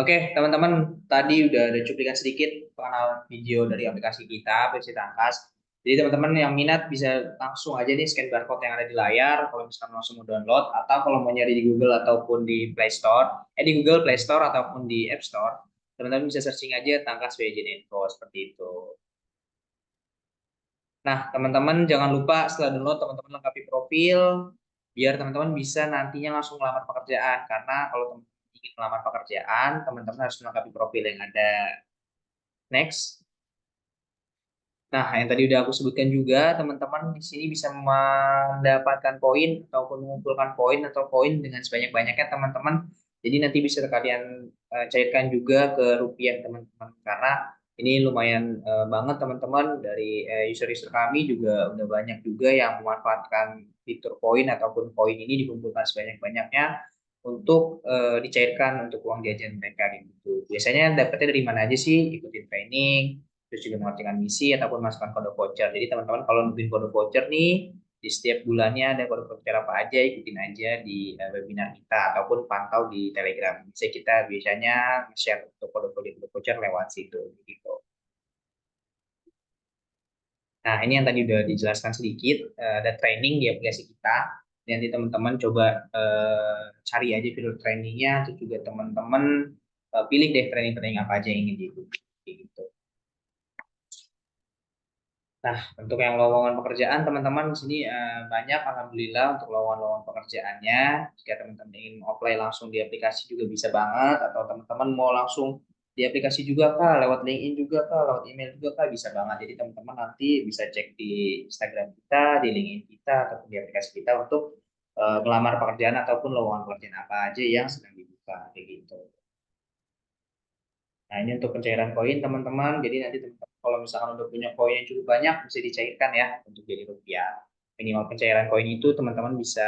Oke, teman-teman, tadi udah ada cuplikan sedikit pengenalan video dari aplikasi kita, aplikasi Tangkas. Jadi teman-teman yang minat bisa langsung aja nih scan barcode yang ada di layar, kalau misalkan langsung mau download, atau kalau mau nyari di Google ataupun di Play Store, di Google Play Store ataupun di App Store, teman-teman bisa searching aja Tangkas Wagen Info seperti itu. Nah, teman-teman jangan lupa setelah download teman-teman lengkapi profil biar teman-teman bisa nantinya langsung melamar pekerjaan karena kalau teman-teman ingin melamar pekerjaan, teman-teman harus melengkapi profil yang ada. Next. Nah, yang tadi udah aku sebutkan juga, teman-teman di sini bisa mendapatkan poin ataupun mengumpulkan poin atau koin dengan sebanyak-banyaknya teman-teman. Jadi nanti bisa kalian cairkan juga ke rupiah teman-teman karena ini lumayan banget teman-teman dari user-user kami juga udah banyak juga yang memanfaatkan fitur poin ataupun poin ini dikumpulkan sebanyak-banyaknya untuk dicairkan untuk uang jajan mereka gitu. Biasanya dapetnya dari mana aja sih? Ikutin training, terus juga mengerjakan misi ataupun masukkan kode voucher. Jadi teman-teman kalau nungguin kode voucher nih di setiap bulannya ada kode voucher apa aja ikutin aja di webinar kita ataupun pantau di Telegram. Bisa kita biasanya share untuk kode voucher lewat situ gitu. Nah, ini yang tadi udah dijelaskan sedikit ada training di aplikasi kita. Nanti teman-teman coba cari aja video trainingnya, terus juga teman-teman pilih deh training-training apa aja yang ingin diikuti gitu. Nah, untuk yang lowongan pekerjaan, teman-teman di sini banyak, alhamdulillah untuk lowongan-lowongan pekerjaannya. Jika teman-teman ingin apply langsung di aplikasi juga bisa banget, atau teman-teman mau langsung di aplikasi juga kah, lewat LinkedIn juga kah, lewat email juga kah, bisa banget. Jadi teman-teman nanti bisa cek di Instagram kita, di LinkedIn kita, ataupun di aplikasi kita untuk melamar pekerjaan ataupun lowongan pekerjaan apa aja yang sedang dibuka, kayak gitu. Nah, ini untuk pencairan koin teman-teman. Jadi nanti teman-teman kalau misalkan udah punya koin yang cukup banyak bisa dicairkan ya untuk jadi rupiah. Minimal pencairan koin itu teman-teman bisa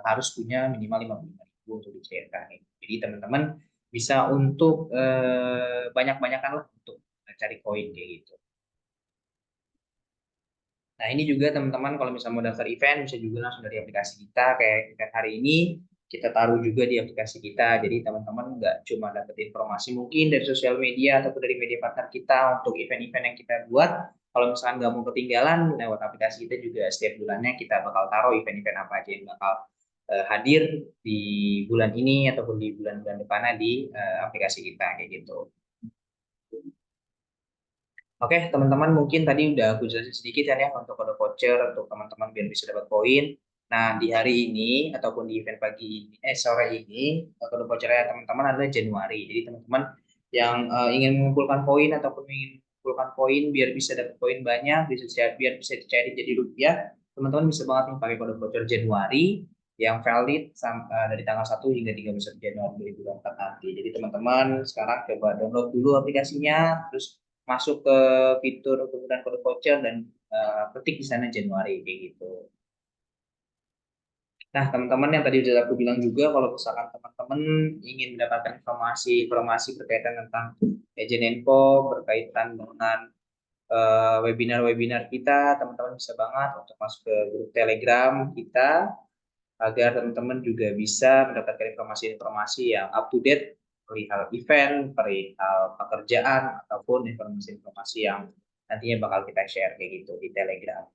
harus punya minimal 55.000 untuk dicairkan. Jadi teman-teman bisa untuk banyak-banyakan lah untuk cari koin kayak gitu. Nah, ini juga teman-teman kalau misalnya mau daftar event bisa juga langsung dari aplikasi kita kayak event hari ini kita taruh juga di aplikasi kita. Jadi teman-teman nggak cuma dapat informasi mungkin dari sosial media ataupun dari media partner kita untuk event-event yang kita buat. Kalau misalkan nggak mau ketinggalan lewat aplikasi kita juga setiap bulannya kita bakal taruh event-event apa aja yang bakal hadir di bulan ini ataupun di bulan-bulan depannya di aplikasi kita kayak gitu. Oke, teman-teman mungkin tadi udah aku jelasin sedikit kan ya untuk kode voucher untuk teman-teman biar bisa dapat poin. Nah, di hari ini ataupun di event pagi ini, sore ini, kode vouchernya teman-teman adalah Januari. Jadi teman-teman yang ingin mengumpulkan poin ataupun ingin mengumpulkan poin biar bisa dapat poin banyak, biar bisa dicari jadi rupiah, teman-teman bisa banget nih pakai kode voucher Januari yang valid dari tanggal 1 hingga 31 Januari 2024 nanti. Jadi teman-teman sekarang coba download dulu aplikasinya, terus masuk ke fitur penggunaan kode voucher dan ketik di sana Januari kayak gitu. Nah, teman-teman yang tadi udah aku bilang juga kalau misalkan teman-teman ingin mendapatkan informasi berkaitan tentang Agent Info berkaitan dengan webinar-webinar kita, teman-teman bisa banget untuk masuk ke grup Telegram kita agar teman-teman juga bisa mendapatkan informasi-informasi yang up to date perihal event, perihal pekerjaan, ataupun informasi-informasi yang nantinya bakal kita share kayak gitu di Telegram.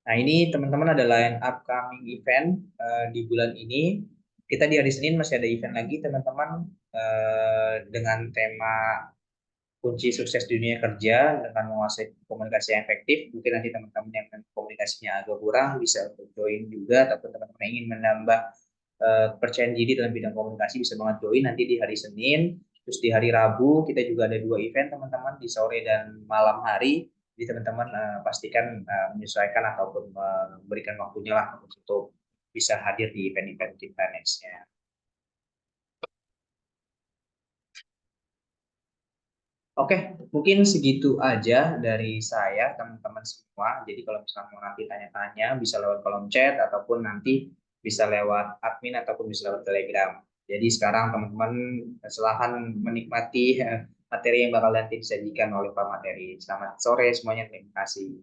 Nah, ini teman-teman adalah yang upcoming event di bulan ini. Kita di hari Senin masih ada event lagi, teman-teman, dengan tema kunci sukses di dunia kerja dengan menguasai komunikasi yang efektif. Mungkin nanti teman-teman yang komunikasinya agak kurang bisa untuk join juga, ataupun teman-teman yang ingin menambah kepercayaan diri dalam bidang komunikasi bisa banget join nanti di hari Senin. Terus di hari Rabu kita juga ada dua event teman-teman di sore dan malam hari. Jadi teman-teman pastikan menyesuaikan ataupun memberikan waktunya lah untuk bisa hadir di event-event kita nextnya. Oke, mungkin segitu aja dari saya, teman-teman semua. Jadi kalau misalnya mau nanti tanya-tanya, bisa lewat kolom chat, ataupun nanti bisa lewat admin, ataupun bisa lewat Telegram. Jadi sekarang teman-teman silahkan menikmati materi yang bakal nanti disajikan oleh Pak Materi. Selamat sore semuanya, terima kasih.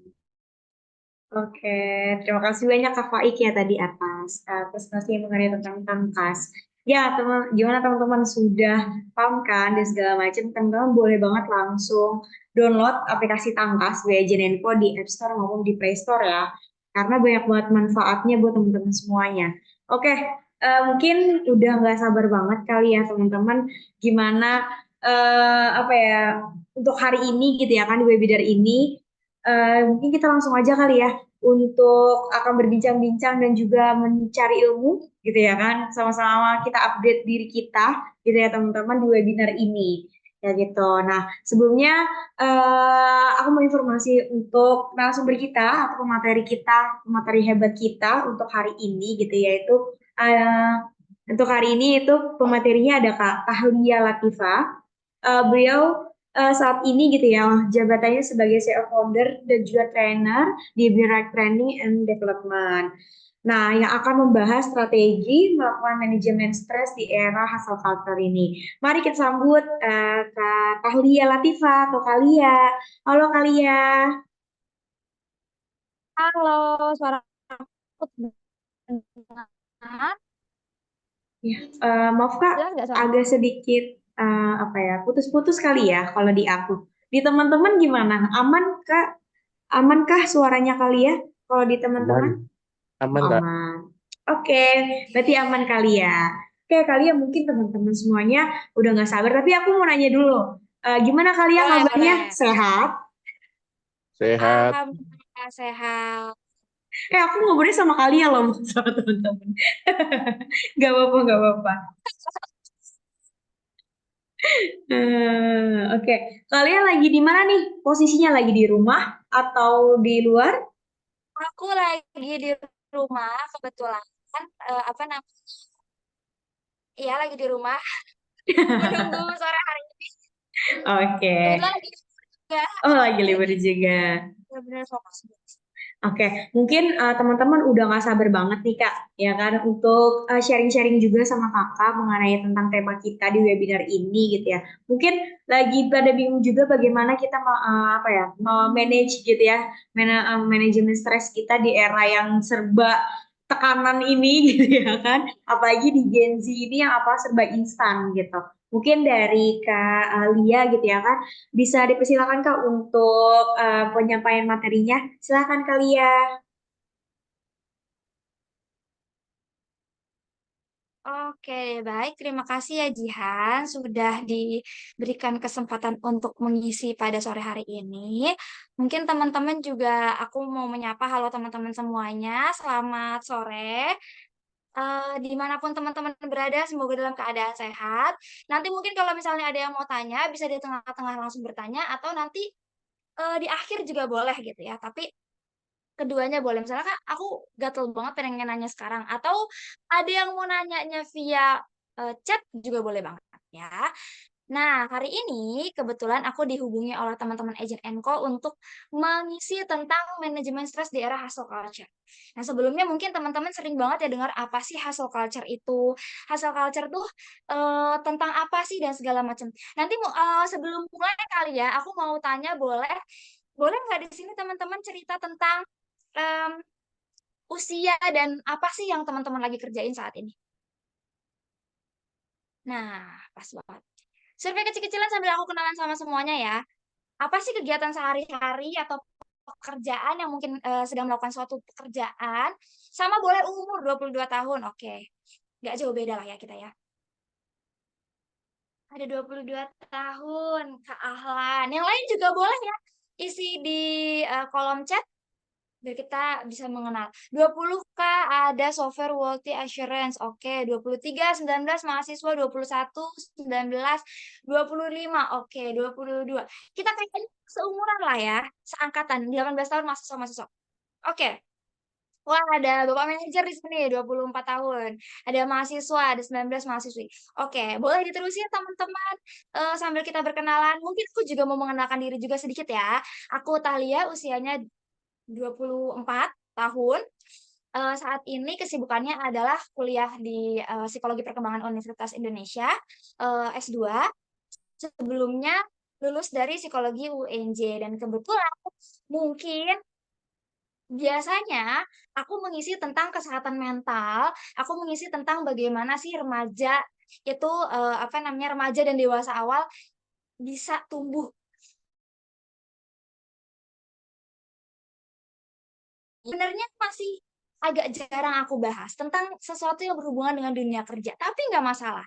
Oke, terima kasih banyak Kak Faik ya tadi atas presentasi mengenai tentang Pamkas. Ya, teman, gimana teman-teman sudah paham kan dan segala macam, teman-teman boleh banget langsung download aplikasi Tangkas BI Info di App Store maupun di Play Store ya. Karena banyak banget manfaatnya buat teman-teman semuanya. Oke, mungkin udah nggak sabar banget kali ya teman-teman gimana apa ya untuk hari ini gitu ya kan di webinar ini. Mungkin kita langsung aja kali ya untuk akan berbincang-bincang dan juga mencari ilmu gitu ya kan. Sama-sama kita update diri kita gitu ya teman-teman di webinar ini. Ya gitu. Nah, sebelumnya aku mau informasi untuk narasumber kita atau pemateri hebat kita untuk hari ini gitu yaitu eh, untuk hari ini itu pematerinya ada Kak Tahlia Latifa. Beliau saat ini gitu ya jabatannya sebagai CEO founder dan juga trainer di Be Training and Development. Nah, yang akan membahas strategi melakukan manajemen stres di era hustle culture ini. Mari kita sambut Kak Kahlia Latifa atau Kalia. Halo Kalia. Halo, suara aku terdengar? Ya, maaf Kak, Jelas nggak suara? agak sedikit apa ya putus-putus kali ya kalau di aku. Di teman-teman gimana? Aman Kak? Amankah suaranya Kalia? Kalau di Aman, teman-teman? aman Oh, Kak. aman. Oke, berarti aman kali ya. Oke, kali ya mungkin teman-teman semuanya udah nggak sabar. Tapi aku mau nanya dulu, gimana kalian Boleh, kabarnya? boleh. Sehat? Sehat. Alhamdulillah sehat. Aku ngobrolnya sama kalian loh, bukan sama teman-teman. Gak apa-apa, gak apa-apa. Oke, kalian lagi di mana nih? Posisinya lagi di rumah atau di luar? Aku lagi di rumah kebetulan. Apa namanya? Iya, lagi di rumah menunggu sore hari ini. Oke. Kebetulan lagi juga. Oh, lagi libur Jadi juga. benar-benar fokus. Oke, mungkin teman-teman udah nggak sabar banget nih Kak, ya kan, untuk sharing-sharing juga sama Kakak mengenai tentang tema kita di webinar ini gitu ya. Mungkin lagi pada bingung juga bagaimana kita apa ya, manage gitu ya, manajemen stres kita di era yang serba tekanan ini gitu ya kan, apalagi di Gen Z ini yang apa serba instan gitu. Mungkin dari Kak Lia gitu ya kan, bisa dipersilakan Kak untuk penyampaian materinya. Silakan Kak Lia. Oke, baik. Terima kasih ya Jihan sudah diberikan kesempatan untuk mengisi pada sore hari ini. Mungkin teman-teman juga aku mau menyapa halo teman-teman semuanya. Selamat sore. Dimanapun teman-teman berada, semoga dalam keadaan sehat. Nanti mungkin kalau misalnya ada yang mau tanya, bisa di tengah-tengah langsung bertanya, atau nanti di akhir juga boleh gitu ya. Tapi keduanya boleh. Misalnya Kak, aku gatel banget pengen nanya sekarang. Atau ada yang mau nanyanya via chat juga boleh banget ya. Nah, hari ini kebetulan aku dihubungi oleh teman-teman Agent Enco untuk mengisi tentang manajemen stres di era hustle culture. Nah, sebelumnya mungkin teman-teman sering banget ya dengar apa sih hustle culture itu. Hustle culture tuh tentang apa sih dan segala macam. Nanti sebelum mulai kali ya, aku mau tanya boleh boleh nggak di sini teman-teman cerita tentang em, usia dan apa sih yang teman-teman lagi kerjain saat ini? Nah, pas banget. Survei kecil-kecilan sambil aku kenalan sama semuanya ya. Apa sih kegiatan sehari-hari atau pekerjaan yang mungkin sedang melakukan suatu pekerjaan sama boleh umur 22 tahun. Oke. Nggak jauh beda lah ya kita ya. Ada 22 tahun, Kak Ahlan. Yang lain juga boleh ya. Isi di kolom chat biar kita bisa mengenal. 20K ada software quality assurance. Oke, 23 19 mahasiswa, 21 19 25. Oke, 22. Kita kayaknya seumuran lah ya, seangkatan 18 tahun mahasiswa-mahasiswa. Oke. Wah, ada Bapak manajer di sini, 24 tahun. Ada mahasiswa, ada 19 mahasiswi. Oke, boleh diterusin teman-teman, sambil kita berkenalan. Mungkin aku juga mau mengenalkan diri juga sedikit ya. Aku Thalia, usianya 24 tahun. Saat ini kesibukannya adalah kuliah di Psikologi Perkembangan Universitas Indonesia, S2. Sebelumnya lulus dari Psikologi UNJ dan kebetulan mungkin biasanya aku mengisi tentang kesehatan mental, aku mengisi tentang bagaimana sih remaja itu apa namanya remaja dan dewasa awal bisa tumbuh. Sebenarnya masih agak jarang aku bahas tentang sesuatu yang berhubungan dengan dunia kerja, tapi nggak masalah.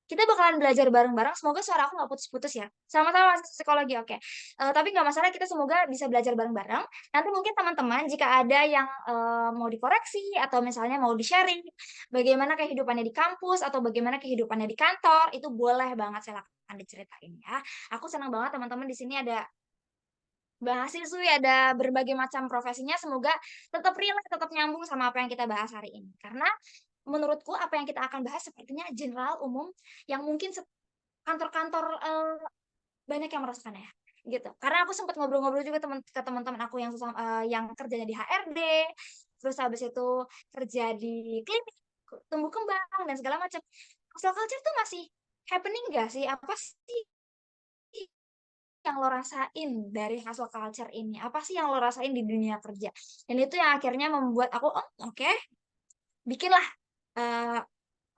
Kita bakalan belajar bareng-bareng. Semoga suara aku nggak putus-putus ya. Sama-sama mahasiswa psikologi, oke. Tapi nggak masalah, kita semoga bisa belajar bareng-bareng. Nanti mungkin teman-teman jika ada yang mau dikoreksi atau misalnya mau di-sharing, bagaimana kehidupannya di kampus atau bagaimana kehidupannya di kantor, itu boleh banget silakan diceritain ya. Aku senang banget teman-teman di sini ada mahasiswi, ada berbagai macam profesinya. Semoga tetap relate, tetap nyambung sama apa yang kita bahas hari ini. Karena menurutku apa yang kita akan bahas sepertinya general umum yang mungkin kantor-kantor banyak yang merasakan ya gitu. Karena aku sempat ngobrol-ngobrol juga ke teman-teman aku yang kerjanya di HRD, terus habis itu kerja di klinik tumbuh kembang dan segala macam. Hustle culture tuh masih happening gak sih? Apa sih yang lo rasain dari hustle culture ini? Apa sih yang lo rasain di dunia kerja? Dan itu yang akhirnya membuat aku, oh oke, bikinlah eh,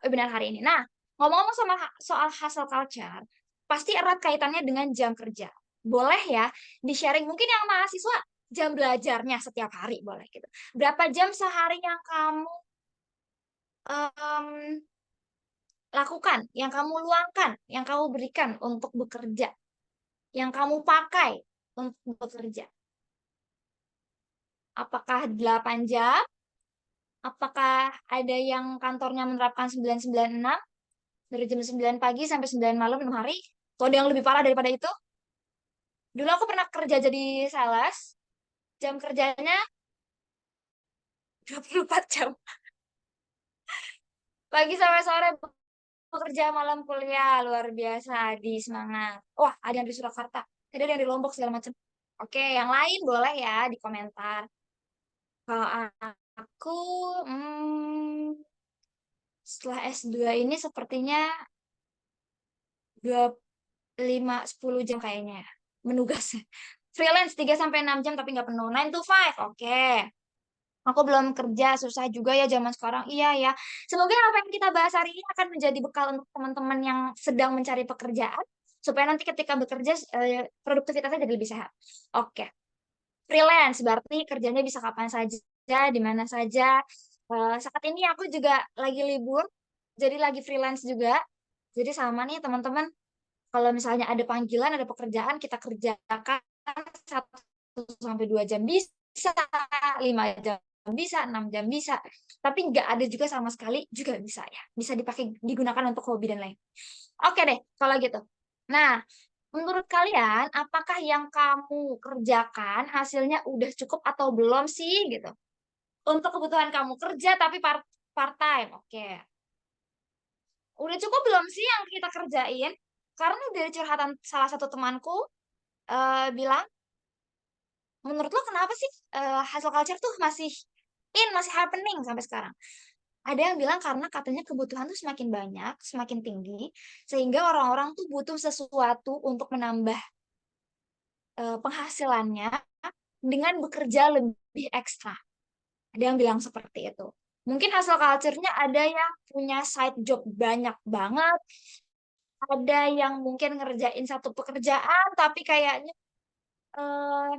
webinar hari ini. Nah, ngomong-ngomong soal hustle culture, pasti erat kaitannya dengan jam kerja. Boleh ya di-sharing mungkin yang mahasiswa jam belajarnya setiap hari boleh gitu. Berapa jam sehari yang kamu em, lakukan, yang kamu luangkan, yang kamu berikan untuk bekerja, yang kamu pakai untuk bekerja. Apakah 8 jam? Apakah ada yang kantornya menerapkan 996? Dari jam 9 pagi sampai 9 malam 6 hari. Atau ada yang lebih parah daripada itu. Dulu aku pernah kerja jadi sales. Jam kerjanya 24 jam. Pagi sampai sore bekerja, malam kuliah. Luar biasa, di semangat. Wah, ada yang di Surakarta. Ada yang di Lombok segala macam. Oke, yang lain boleh ya di komentar. Kalau aku, setelah S2 ini sepertinya 5-10 jam kayaknya ya, menugas. Freelance 3-6 jam tapi nggak penuh. 9 to 5, oke. Aku belum kerja, susah juga ya zaman sekarang. Iya ya. Semoga apa yang kita bahas hari ini akan menjadi bekal untuk teman-teman yang sedang mencari pekerjaan. Supaya nanti ketika bekerja, produktivitasnya jadi lebih sehat. Oke. Freelance, berarti kerjanya bisa kapan saja, di mana saja. Saat ini aku juga lagi libur, jadi lagi freelance juga. Jadi sama nih teman-teman, kalau misalnya ada panggilan, ada pekerjaan, kita kerjakan 1 sampai 2 jam bisa, 5 jam bisa, 6 jam bisa. Tapi nggak ada juga sama sekali juga bisa ya. Bisa dipakai, digunakan untuk hobi dan lain. Oke deh, kalau gitu. Nah, menurut kalian, apakah yang kamu kerjakan hasilnya udah cukup atau belum sih gitu? Untuk kebutuhan kamu kerja tapi part time, oke. Udah cukup belum sih yang kita kerjain? Karena dari curhatan salah satu temanku bilang, menurut lo kenapa sih hustle culture tuh masih masih happening sampai sekarang? Ada yang bilang karena katanya kebutuhan tuh semakin banyak, semakin tinggi, sehingga orang-orang tuh butuh sesuatu untuk menambah penghasilannya dengan bekerja lebih ekstra. Ada yang bilang seperti itu. Mungkin hustle culture-nya ada yang punya side job banyak banget, ada yang mungkin ngerjain satu pekerjaan tapi kayaknya eh,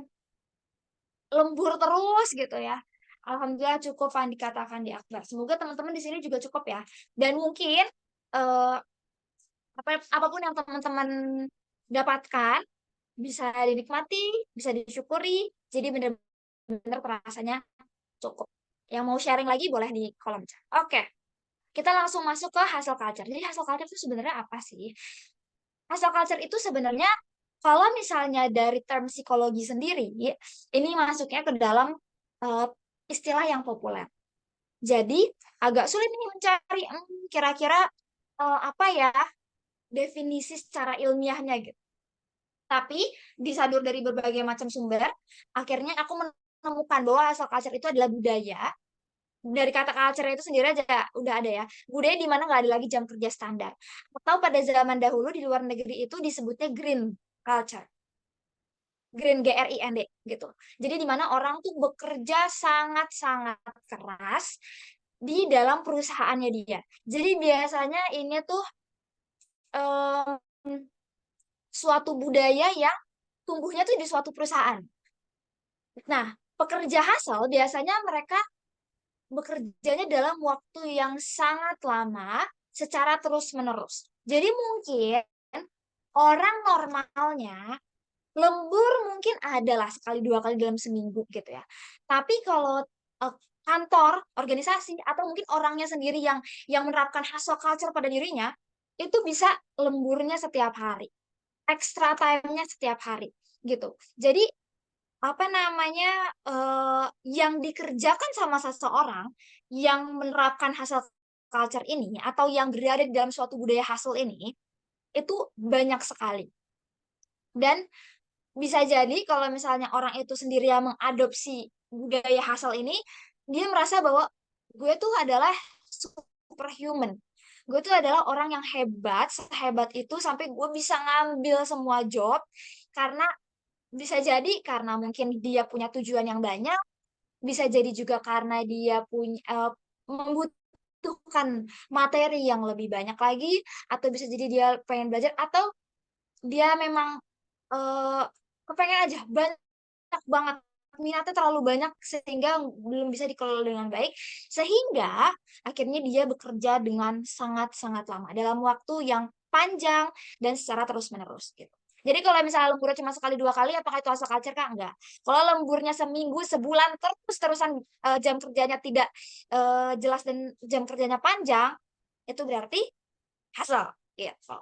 lembur terus gitu ya. Alhamdulillah cukup yang dikatakan di akbar. Semoga teman-teman di sini juga cukup ya. Dan mungkin eh, apapun yang teman-teman dapatkan bisa dinikmati, bisa disyukuri. Jadi benar-benar terasanya cukup. Yang mau sharing lagi boleh di kolom chat. Oke, kita langsung masuk ke hustle culture. Jadi hustle culture itu sebenarnya apa sih? Hustle culture itu sebenarnya kalau misalnya dari term psikologi sendiri, ini masuknya ke dalam istilah yang populer. Jadi agak sulit nih mencari kira-kira apa ya definisi secara ilmiahnya gitu. Tapi disadur dari berbagai macam sumber, akhirnya aku menemukan bahwa hustle culture itu adalah budaya. Dari kata culture itu sendiri aja udah ada ya. Budaya di mana nggak ada lagi jam kerja standar. Atau pada zaman dahulu di luar negeri itu disebutnya green culture. Green GRIND gitu. Jadi di mana orang tuh bekerja sangat-sangat keras di dalam perusahaannya dia. Jadi biasanya ini tuh em, suatu budaya yang tumbuhnya tuh di suatu perusahaan. Nah, pekerja hustle biasanya mereka bekerjanya dalam waktu yang sangat lama secara terus-menerus. Jadi mungkin orang normalnya lembur mungkin adalah sekali dua kali dalam seminggu gitu ya. Tapi kalau kantor, organisasi atau mungkin orangnya sendiri yang menerapkan hustle culture pada dirinya itu bisa lemburnya setiap hari, extra time-nya setiap hari gitu. Jadi apa namanya yang dikerjakan sama seseorang yang menerapkan hustle culture ini atau yang berada di dalam suatu budaya hustle ini itu banyak sekali. Dan bisa jadi kalau misalnya orang itu sendiri yang mengadopsi budaya hustle ini, dia merasa bahwa gue tuh adalah superhuman. Gue tuh adalah orang yang hebat, sehebat itu sampai gue bisa ngambil semua job karena bisa jadi karena mungkin dia punya tujuan yang banyak, bisa jadi juga karena dia punya membutuhkan materi yang lebih banyak lagi, atau bisa jadi dia pengen belajar, atau dia memang eh kepengen aja banyak banget minatnya terlalu banyak sehingga belum bisa dikelola dengan baik sehingga akhirnya dia bekerja dengan sangat-sangat lama dalam waktu yang panjang dan secara terus-menerus gitu. Jadi kalau misalnya lemburnya cuma sekali dua kali, apakah itu hustle culture kah? Enggak. Kalau lemburnya seminggu, sebulan, terus-terusan jam kerjanya tidak jelas dan jam kerjanya panjang, itu berarti hustle gitu.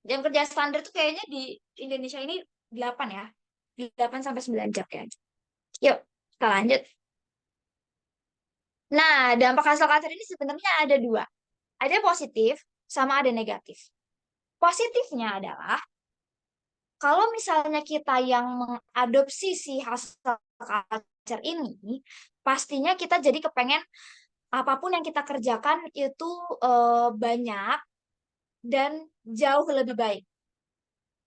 Jam kerja standar tuh kayaknya di Indonesia ini 8 ya. 8 sampai 9 jam ya. Yuk, kita lanjut. Nah, dampak hustle culture ini sebenarnya ada dua. Ada positif sama ada negatif. Positifnya adalah kalau misalnya kita yang mengadopsi si hustle culture ini, pastinya kita jadi kepengen apapun yang kita kerjakan itu banyak dan jauh lebih baik.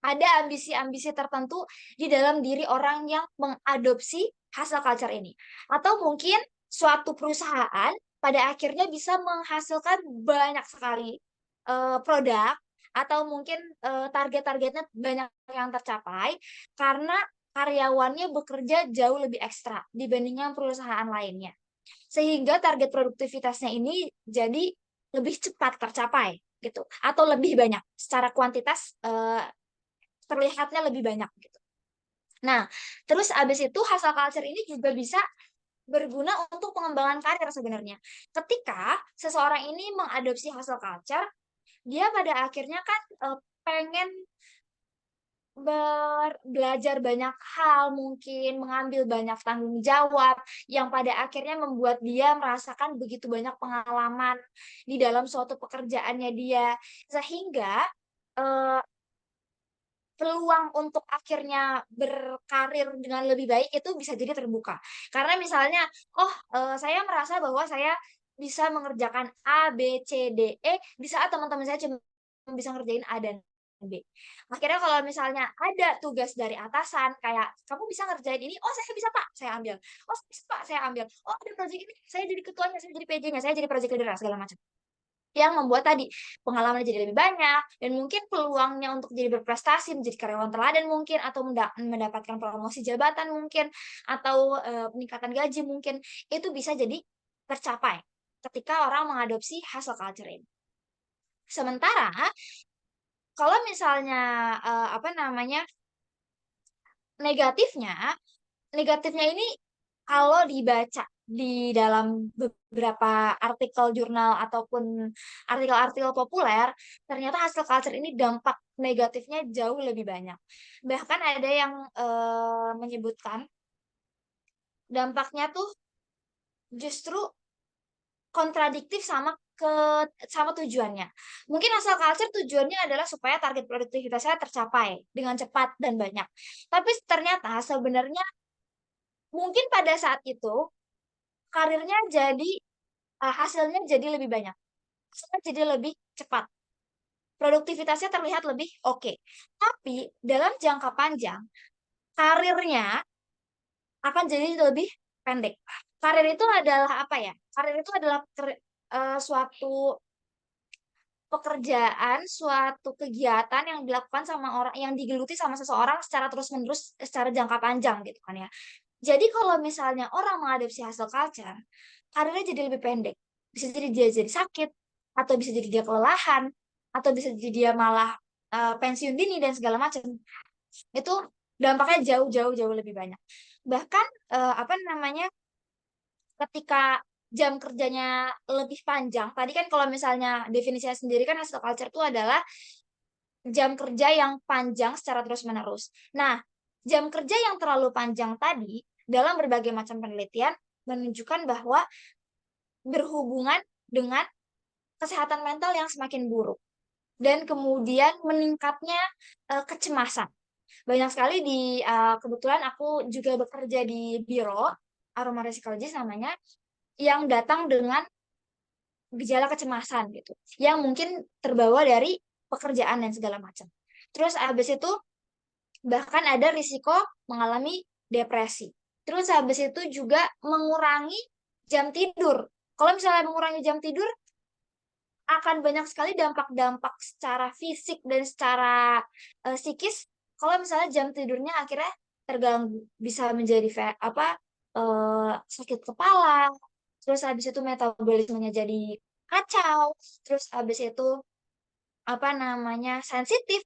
Ada ambisi-ambisi tertentu di dalam diri orang yang mengadopsi hustle culture ini. Atau mungkin suatu perusahaan pada akhirnya bisa menghasilkan banyak sekali produk atau mungkin target-targetnya banyak yang tercapai karena karyawannya bekerja jauh lebih ekstra dibandingkan perusahaan lainnya. Sehingga target produktivitasnya ini jadi lebih cepat tercapai gitu atau lebih banyak secara kuantitas terlihatnya lebih banyak gitu. Nah, terus abis itu hustle culture ini juga bisa berguna untuk pengembangan karir sebenarnya. Ketika seseorang ini mengadopsi hustle culture, dia pada akhirnya kan pengen belajar banyak hal, mungkin mengambil banyak tanggung jawab, yang pada akhirnya membuat dia merasakan begitu banyak pengalaman di dalam suatu pekerjaannya dia, sehingga eh, peluang untuk akhirnya berkarir dengan lebih baik itu bisa jadi terbuka. Karena misalnya, saya merasa bahwa saya bisa mengerjakan A, B, C, D, E, di saat teman-teman saya cuma bisa ngerjain A dan B. Akhirnya kalau misalnya ada tugas dari atasan, kayak, kamu bisa ngerjain ini, oh saya bisa Pak, saya ambil. Oh saya bisa Pak, saya ambil. Oh ada proyek ini, saya jadi ketuanya, saya jadi PJ-nya, saya jadi project leader, segala macam yang membuat tadi pengalaman jadi lebih banyak dan mungkin peluangnya untuk jadi berprestasi menjadi karyawan teladan mungkin atau mendapatkan promosi jabatan mungkin atau peningkatan gaji mungkin itu bisa jadi tercapai ketika orang mengadopsi hustle culture ini. Sementara kalau misalnya apa namanya negatifnya negatifnya ini kalau dibaca di dalam beberapa artikel jurnal ataupun artikel-artikel populer, ternyata hustle culture ini dampak negatifnya jauh lebih banyak. Bahkan ada yang menyebutkan dampaknya tuh justru kontradiktif sama tujuannya. Mungkin hustle culture tujuannya adalah supaya target produktivitasnya tercapai dengan cepat dan banyak. Tapi ternyata sebenarnya mungkin pada saat itu karirnya jadi hasilnya jadi lebih banyak. Hasilnya jadi lebih cepat. Produktivitasnya terlihat lebih oke. Tapi dalam jangka panjang karirnya akan jadi lebih pendek. Karir itu adalah apa ya? Karir itu adalah suatu pekerjaan, suatu kegiatan yang dilakukan sama orang, yang digeluti sama seseorang secara terus-menerus, secara jangka panjang gitu kan ya. Jadi kalau misalnya orang mengadopsi hustle culture, karirnya jadi lebih pendek. Bisa jadi dia jadi sakit, atau bisa jadi dia kelelahan, atau bisa jadi dia malah pensiun dini dan segala macam. Itu dampaknya jauh lebih banyak. Bahkan apa namanya, ketika jam kerjanya lebih panjang, tadi kan kalau misalnya definisinya sendiri kan hustle culture itu adalah jam kerja yang panjang secara terus-menerus. Nah, jam kerja yang terlalu panjang tadi dalam berbagai macam penelitian menunjukkan bahwa berhubungan dengan kesehatan mental yang semakin buruk dan kemudian meningkatnya kecemasan. Banyak sekali kebetulan aku juga bekerja di biro Aroma Psychologist namanya, yang datang dengan gejala kecemasan gitu, yang mungkin terbawa dari pekerjaan dan segala macam. Terus habis itu bahkan ada risiko mengalami depresi. Terus habis itu juga mengurangi jam tidur. Kalau misalnya mengurangi jam tidur, akan banyak sekali dampak-dampak secara fisik dan secara psikis. Kalau misalnya jam tidurnya akhirnya terganggu, bisa menjadi sakit kepala, terus habis itu metabolismenya jadi kacau, terus habis itu apa namanya sensitif,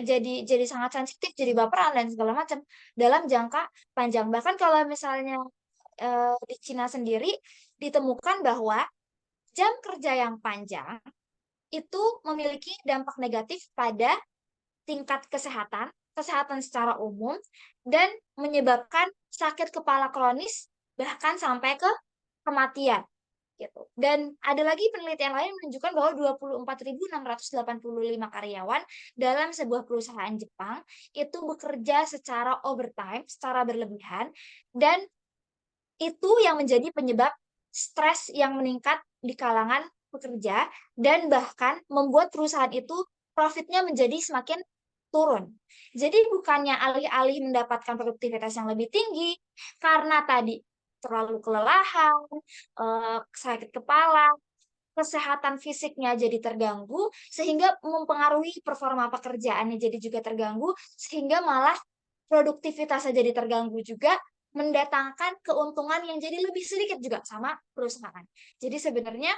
jadi sangat sensitif, jadi baperan dan segala macam dalam jangka panjang. Bahkan kalau misalnya di Cina sendiri ditemukan bahwa jam kerja yang panjang itu memiliki dampak negatif pada tingkat kesehatan, kesehatan secara umum, dan menyebabkan sakit kepala kronis, bahkan sampai ke kematian. Gitu. Dan ada lagi penelitian lain menunjukkan bahwa 24.685 karyawan dalam sebuah perusahaan Jepang itu bekerja secara overtime, secara berlebihan, dan itu yang menjadi penyebab stres yang meningkat di kalangan pekerja dan bahkan membuat perusahaan itu profitnya menjadi semakin turun. Jadi bukannya alih-alih mendapatkan produktivitas yang lebih tinggi karena tadi terlalu kelelahan, sakit kepala, kesehatan fisiknya jadi terganggu, sehingga mempengaruhi performa pekerjaannya jadi juga terganggu, sehingga malah produktivitasnya jadi terganggu juga, mendatangkan keuntungan yang jadi lebih sedikit juga sama perusahaan. Jadi sebenarnya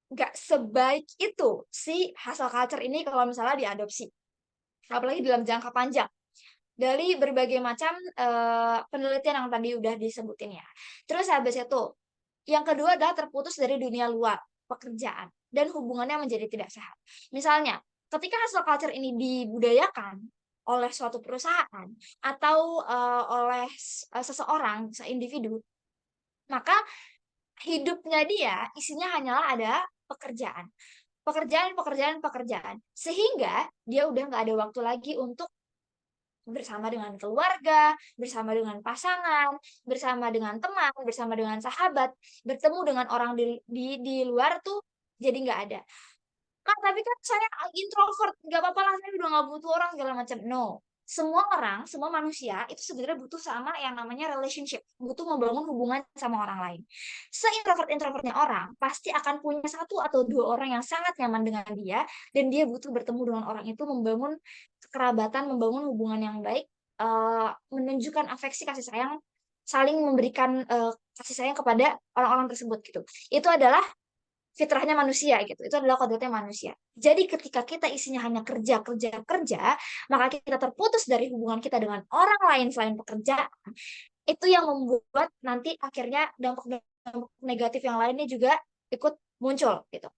nggak sebaik itu si hustle culture ini kalau misalnya diadopsi, apalagi dalam jangka panjang. Dari berbagai macam penelitian yang tadi udah disebutin ya. Terus habis itu, yang kedua adalah terputus dari dunia luar pekerjaan dan hubungannya menjadi tidak sehat. Misalnya, ketika hustle culture ini dibudayakan oleh suatu perusahaan atau oleh seseorang, seindividu, maka hidupnya dia isinya hanyalah ada pekerjaan. Pekerjaan. Sehingga dia udah nggak ada waktu lagi untuk bersama dengan keluarga, bersama dengan pasangan, bersama dengan teman, bersama dengan sahabat, bertemu dengan orang di luar tuh jadi nggak ada. Kak, tapi kan saya introvert, nggak apa-apa lah, saya udah nggak butuh orang segala macam. No, semua orang, semua manusia itu sebenarnya butuh sama yang namanya relationship, butuh membangun hubungan sama orang lain. Seintrovert-introvertnya orang pasti akan punya satu atau dua orang yang sangat nyaman dengan dia, dan dia butuh bertemu dengan orang itu, membangun kekerabatan, membangun hubungan yang baik, menunjukkan afeksi kasih sayang, saling memberikan kasih sayang kepada orang-orang tersebut gitu. Itu adalah fitrahnya manusia gitu. Itu adalah kodratnya manusia. Jadi ketika kita isinya hanya kerja, maka kita terputus dari hubungan kita dengan orang lain selain pekerjaan. Itu yang membuat nanti akhirnya dampak negatif yang lainnya juga ikut muncul gitu.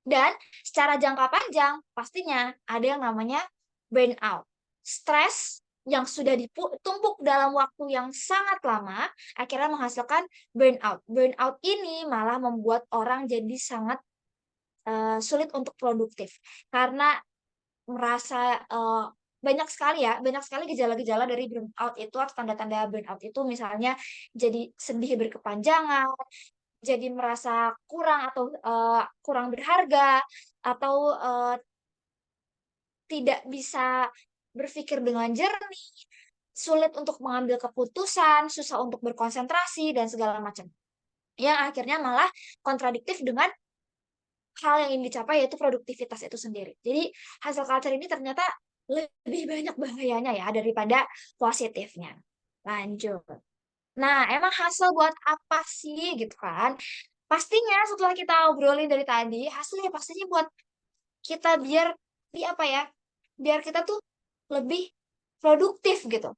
Dan secara jangka panjang pastinya ada yang namanya burnout. Stres yang sudah ditumpuk dalam waktu yang sangat lama, akhirnya menghasilkan burnout. Burnout ini malah membuat orang jadi sangat sulit untuk produktif karena merasa banyak sekali gejala-gejala dari burnout itu atau tanda-tanda burnout itu, misalnya jadi sedih berkepanjangan, jadi merasa kurang atau kurang berharga, atau tidak bisa berpikir dengan jernih, sulit untuk mengambil keputusan, susah untuk berkonsentrasi dan segala macam. Yang akhirnya malah kontradiktif dengan hal yang ingin dicapai, yaitu produktivitas itu sendiri. Jadi hustle culture ini ternyata lebih banyak bahayanya ya daripada positifnya. Lanjut. Nah, emang hustle buat apa sih gitu kan? Pastinya setelah kita obrolin dari tadi, hasilnya pastinya buat kita biar di apa ya? Biar kita tuh lebih produktif gitu.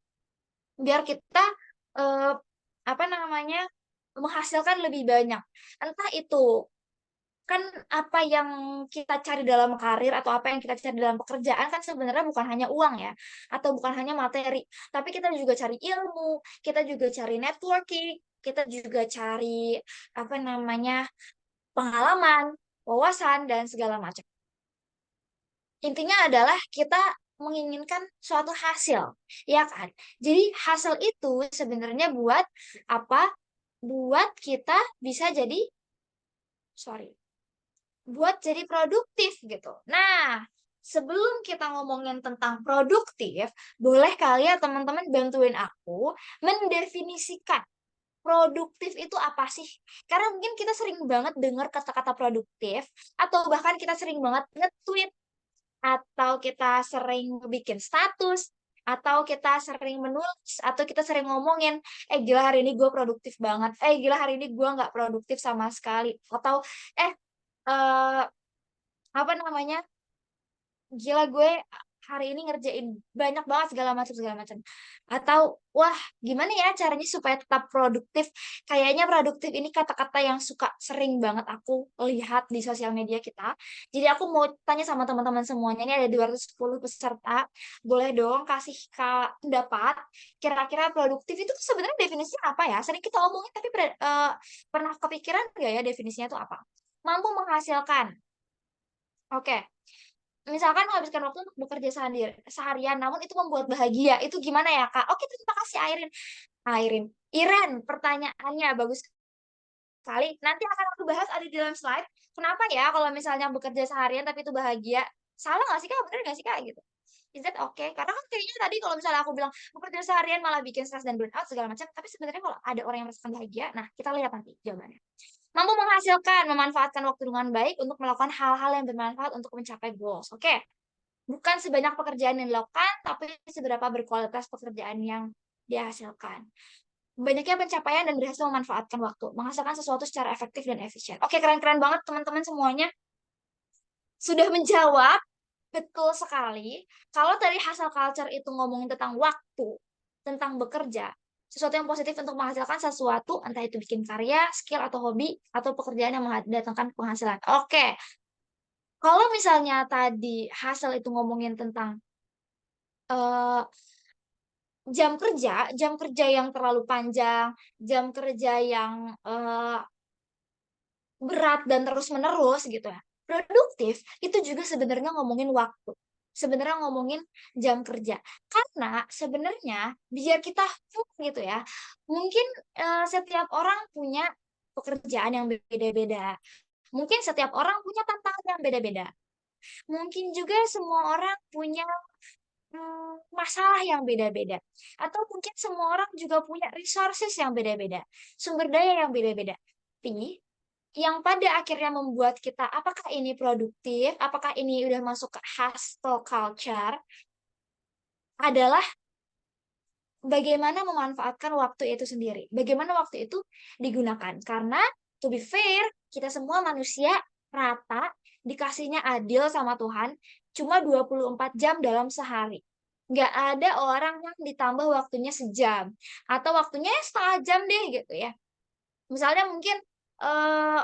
Biar kita eh, apa namanya? Menghasilkan lebih banyak. Entah itu kan apa yang kita cari dalam karir atau apa yang kita cari dalam pekerjaan kan sebenarnya bukan hanya uang ya, atau bukan hanya materi, tapi kita juga cari ilmu, kita juga cari networking, kita juga cari apa namanya pengalaman, wawasan dan segala macam. Intinya adalah kita menginginkan suatu hasil, ya kan? Jadi hasil itu sebenarnya buat apa? Buat kita bisa jadi sorry buat jadi produktif gitu. Nah, sebelum kita ngomongin tentang produktif, boleh kali ya teman-teman bantuin aku mendefinisikan produktif itu apa sih? Karena mungkin kita sering banget dengar kata-kata produktif, atau bahkan kita sering banget nge-tweet, atau kita sering bikin status, atau kita sering menulis, atau kita sering ngomongin, gila hari ini gue produktif banget, gila hari ini gue nggak produktif sama sekali, atau eh eh, apa namanya gila gue hari ini ngerjain banyak banget segala macam, atau wah gimana ya caranya supaya tetap produktif. Kayaknya produktif ini kata-kata yang suka sering banget aku lihat di sosial media kita. Jadi aku mau tanya sama teman-teman semuanya, ini ada 210 peserta, boleh dong kasih pendapat kira-kira produktif itu sebenarnya definisinya apa ya, sering kita omongin tapi pernah kepikiran nggak ya definisinya itu apa? Mampu menghasilkan. Oke, misalkan menghabiskan waktu untuk bekerja seharian, namun itu membuat bahagia. Itu gimana ya, Kak? Oke, terima kasih, Airin. Iren, pertanyaannya bagus sekali. Nanti akan aku bahas ada di dalam slide. Kenapa ya kalau misalnya bekerja seharian tapi itu bahagia? Salah nggak sih, Kak? Bener nggak sih, Kak? Gitu. Is that okay? Karena kan kayaknya tadi kalau misalnya aku bilang bekerja seharian malah bikin stres dan burnout segala macam, tapi sebenarnya kalau ada orang yang merasakan bahagia, nah kita lihat nanti jawabannya. Mampu menghasilkan, memanfaatkan waktu dengan baik untuk melakukan hal-hal yang bermanfaat untuk mencapai goals. Oke, bukan sebanyak pekerjaan yang dilakukan, tapi seberapa berkualitas pekerjaan yang dihasilkan. Banyaknya pencapaian dan berhasil memanfaatkan waktu, menghasilkan sesuatu secara efektif dan efisien. Oke, keren-keren banget teman-teman semuanya. Sudah menjawab, betul sekali. Kalau tadi hustle culture itu ngomongin tentang waktu, tentang bekerja, sesuatu yang positif untuk menghasilkan sesuatu, entah itu bikin karya, skill, atau hobi, atau pekerjaan yang mendatangkan penghasilan. Oke, kalau misalnya tadi hasil itu ngomongin tentang eh, jam kerja yang terlalu panjang, jam kerja yang berat dan terus-menerus gitu ya. Produktif itu juga sebenarnya ngomongin waktu. Sebenarnya ngomongin jam kerja. Karena sebenarnya biar kita full gitu ya, mungkin setiap orang punya pekerjaan yang beda-beda. Mungkin setiap orang punya tantangan yang beda-beda. Mungkin juga semua orang punya masalah yang beda-beda. Atau mungkin semua orang juga punya resources yang beda-beda, sumber daya yang beda-beda. Tapi yang pada akhirnya membuat kita, apakah ini produktif, apakah ini udah masuk ke hustle culture, adalah bagaimana memanfaatkan waktu itu sendiri. Bagaimana waktu itu digunakan. Karena, to be fair, kita semua manusia rata, dikasihnya adil sama Tuhan, cuma 24 jam dalam sehari. Nggak ada orang yang ditambah waktunya sejam. Atau waktunya setengah jam deh gitu ya. Misalnya mungkin eh,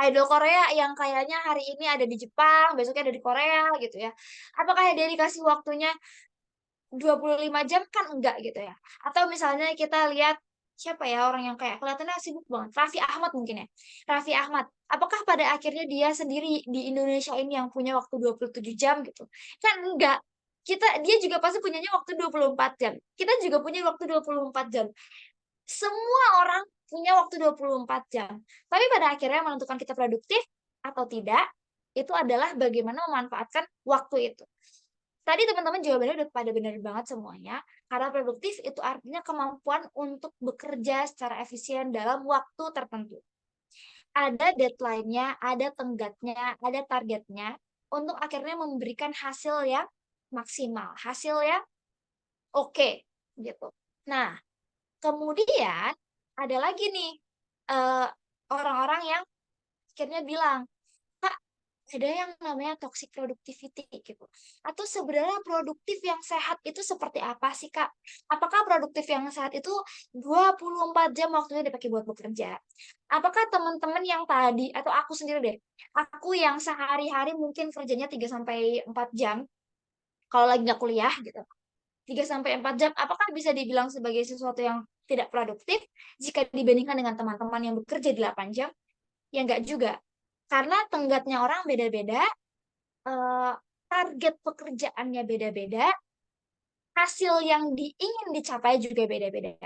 idol Korea yang kayaknya hari ini ada di Jepang, besoknya ada di Korea gitu ya. Apakah dia dikasih waktunya 25 jam kan enggak gitu ya. Atau misalnya kita lihat siapa ya orang yang kayak kelihatannya sibuk banget. Raffi Ahmad mungkin ya. Raffi Ahmad. Apakah pada akhirnya dia sendiri di Indonesia ini yang punya waktu 27 jam gitu? Kan enggak. Dia juga pasti punyanya waktu 24 jam. Kita juga punya waktu 24 jam. Semua orang punya waktu 24 jam. Tapi pada akhirnya menentukan kita produktif atau tidak, itu adalah bagaimana memanfaatkan waktu itu. Tadi teman-teman jawabannya udah pada benar banget semuanya. Karena produktif itu artinya kemampuan untuk bekerja secara efisien dalam waktu tertentu. Ada deadline-nya, ada tenggatnya, ada targetnya untuk akhirnya memberikan hasil yang maksimal, hasil yang oke gitu. Nah, kemudian ada lagi nih eh, orang-orang yang akhirnya bilang, Kak, ada yang namanya toxic productivity gitu. Atau sebenarnya produktif yang sehat itu seperti apa sih, Kak? Apakah produktif yang sehat itu 24 jam waktunya dipakai buat bekerja? Apakah teman-teman yang tadi, atau aku sendiri deh, aku yang sehari-hari mungkin kerjanya 3 sampai 4 jam, kalau lagi nggak kuliah gitu, 3 sampai 4 jam, apakah bisa dibilang sebagai sesuatu yang tidak produktif jika dibandingkan dengan teman-teman yang bekerja 8 jam? Ya enggak juga. Karena tenggatnya orang beda-beda, eh, target pekerjaannya beda-beda, hasil yang ingin dicapai juga beda-beda.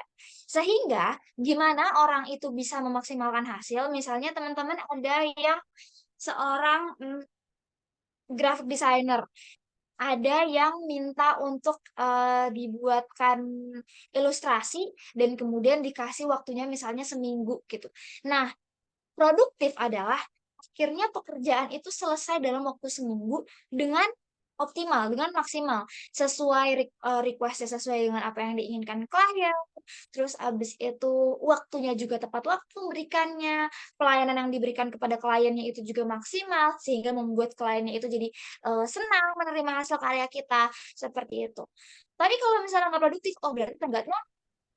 Sehingga gimana orang itu bisa memaksimalkan hasil, misalnya teman-teman ada yang seorang graphic designer, ada yang minta untuk dibuatkan ilustrasi dan kemudian dikasih waktunya misalnya seminggu gitu. Nah, produktif adalah akhirnya pekerjaan itu selesai dalam waktu seminggu dengan optimal, dengan maksimal, sesuai request-nya, sesuai dengan apa yang diinginkan klien. Terus abis itu waktunya juga tepat waktu memberikannya, pelayanan yang diberikan kepada kliennya itu juga maksimal, sehingga membuat kliennya itu jadi senang menerima hasil karya kita, seperti itu. Tapi kalau misalnya nggak produktif, oh berarti tenggatnya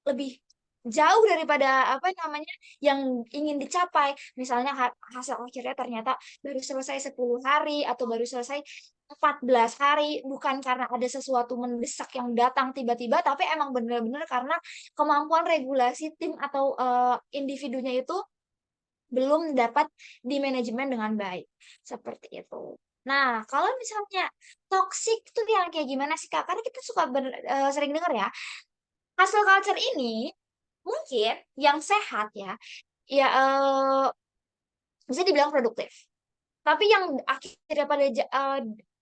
lebih jauh daripada apa namanya yang ingin dicapai. Misalnya hasil akhirnya ternyata baru selesai 10 hari atau baru selesai 14 hari, bukan karena ada sesuatu mendesak yang datang tiba-tiba, tapi emang benar-benar karena kemampuan regulasi tim atau individunya itu belum dapat di manajemen dengan baik. Seperti itu. Nah, kalau misalnya toxic itu yang kayak gimana sih, Kak? Karena kita suka sering dengar ya, hustle culture ini mungkin yang sehat ya, ya bisa dibilang produktif. Tapi yang akhirnya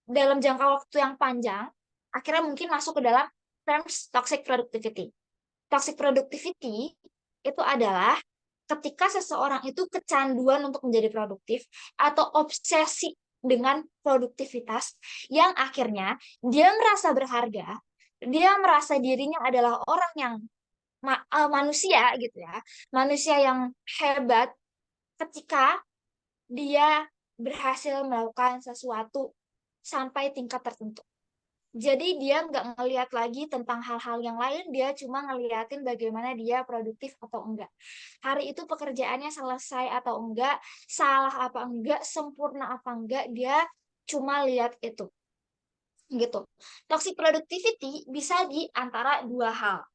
dalam jangka waktu yang panjang, akhirnya mungkin masuk ke dalam terms toxic productivity. Toxic productivity itu adalah ketika seseorang itu kecanduan untuk menjadi produktif atau obsesi dengan produktivitas yang akhirnya dia merasa berharga, dia merasa dirinya adalah orang yang manusia gitu ya, manusia yang hebat ketika dia berhasil melakukan sesuatu sampai tingkat tertentu. Jadi dia nggak ngelihat lagi tentang hal-hal yang lain, dia cuma ngeliatin bagaimana dia produktif atau enggak. Hari itu pekerjaannya selesai atau enggak, salah apa enggak, sempurna apa enggak, dia cuma lihat itu. Gitu. Toxic productivity bisa di antara dua hal.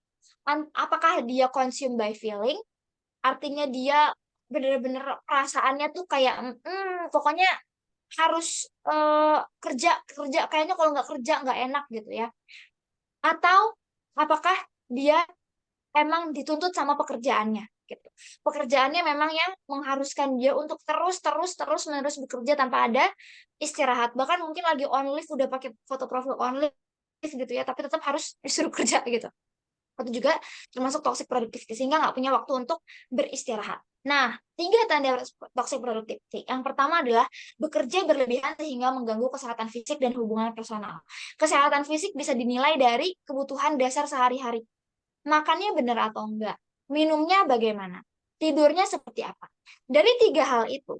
Apakah dia consume by feeling, artinya dia bener-bener perasaannya tuh kayak pokoknya harus kerja kerja, kayaknya kalau nggak kerja nggak enak gitu ya. Atau apakah dia emang dituntut sama pekerjaannya gitu, pekerjaannya memang yang mengharuskan dia untuk terus terus terus menerus bekerja tanpa ada istirahat, bahkan mungkin lagi on leave udah pakai foto profil on leave gitu ya, tapi tetap harus disuruh kerja gitu. Itu juga termasuk toxic productivity, sehingga nggak punya waktu untuk beristirahat. Nah, 3 tanda toxic productivity. Yang pertama adalah bekerja berlebihan sehingga mengganggu kesehatan fisik dan hubungan personal. Kesehatan fisik bisa dinilai dari kebutuhan dasar sehari-hari. Makannya benar atau enggak? Minumnya bagaimana? Tidurnya seperti apa? Dari 3 hal itu,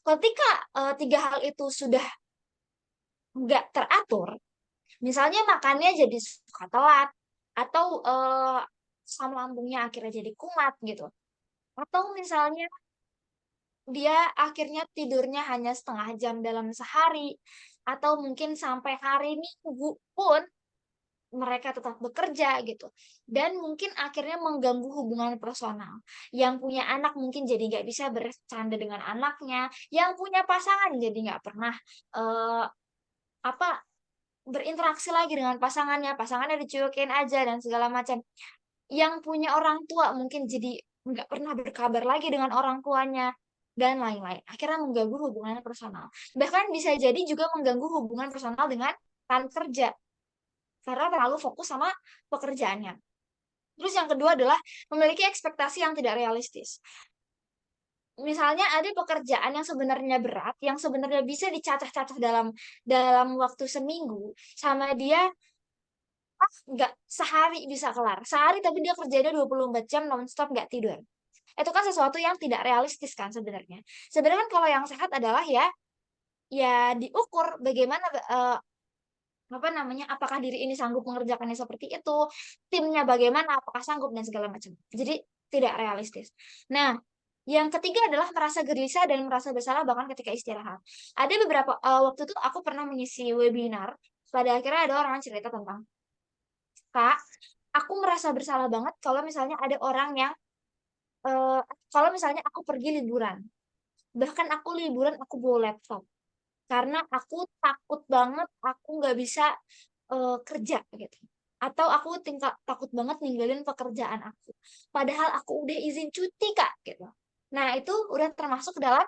ketika 3 hal itu sudah nggak teratur, misalnya makannya jadi suka telat, atau asam lambungnya akhirnya jadi kumat gitu. Atau misalnya dia akhirnya tidurnya hanya setengah jam dalam sehari, atau mungkin sampai hari Minggu pun mereka tetap bekerja gitu. Dan mungkin akhirnya mengganggu hubungan personal. Yang punya anak mungkin jadi nggak bisa bercanda dengan anaknya, yang punya pasangan jadi nggak pernah eh, apa berinteraksi lagi dengan pasangannya dicuekin aja dan segala macam. Yang punya orang tua mungkin jadi nggak pernah berkabar lagi dengan orang tuanya dan lain-lain. Akhirnya mengganggu hubungan personal. Bahkan bisa jadi juga mengganggu hubungan personal dengan rekan kerja karena terlalu fokus sama pekerjaannya. Terus yang kedua adalah memiliki ekspektasi yang tidak realistis. Misalnya ada pekerjaan yang sebenarnya berat, yang sebenarnya bisa dicacah-cacah dalam dalam waktu seminggu, sama dia nggak sehari bisa kelar. Sehari tapi dia kerjanya 24 jam non-stop nggak tidur. Itu kan sesuatu yang tidak realistis kan sebenarnya. Sebenarnya kan kalau yang sehat adalah ya diukur bagaimana apa namanya, apakah diri ini sanggup mengerjakannya seperti itu, timnya bagaimana, apakah sanggup dan segala macam. Jadi tidak realistis. Nah, yang ketiga adalah merasa gelisah dan merasa bersalah bahkan ketika istirahat. Ada beberapa waktu itu aku pernah mengisi webinar, pada akhirnya ada orang cerita tentang, Kak, aku merasa bersalah banget kalau misalnya ada orang yang eh, kalau misalnya aku pergi liburan. Bahkan aku liburan aku bawa laptop karena aku takut banget aku nggak bisa kerja gitu, atau aku tinggal takut banget ninggalin pekerjaan aku padahal aku udah izin cuti kak gitu. Nah itu udah termasuk dalam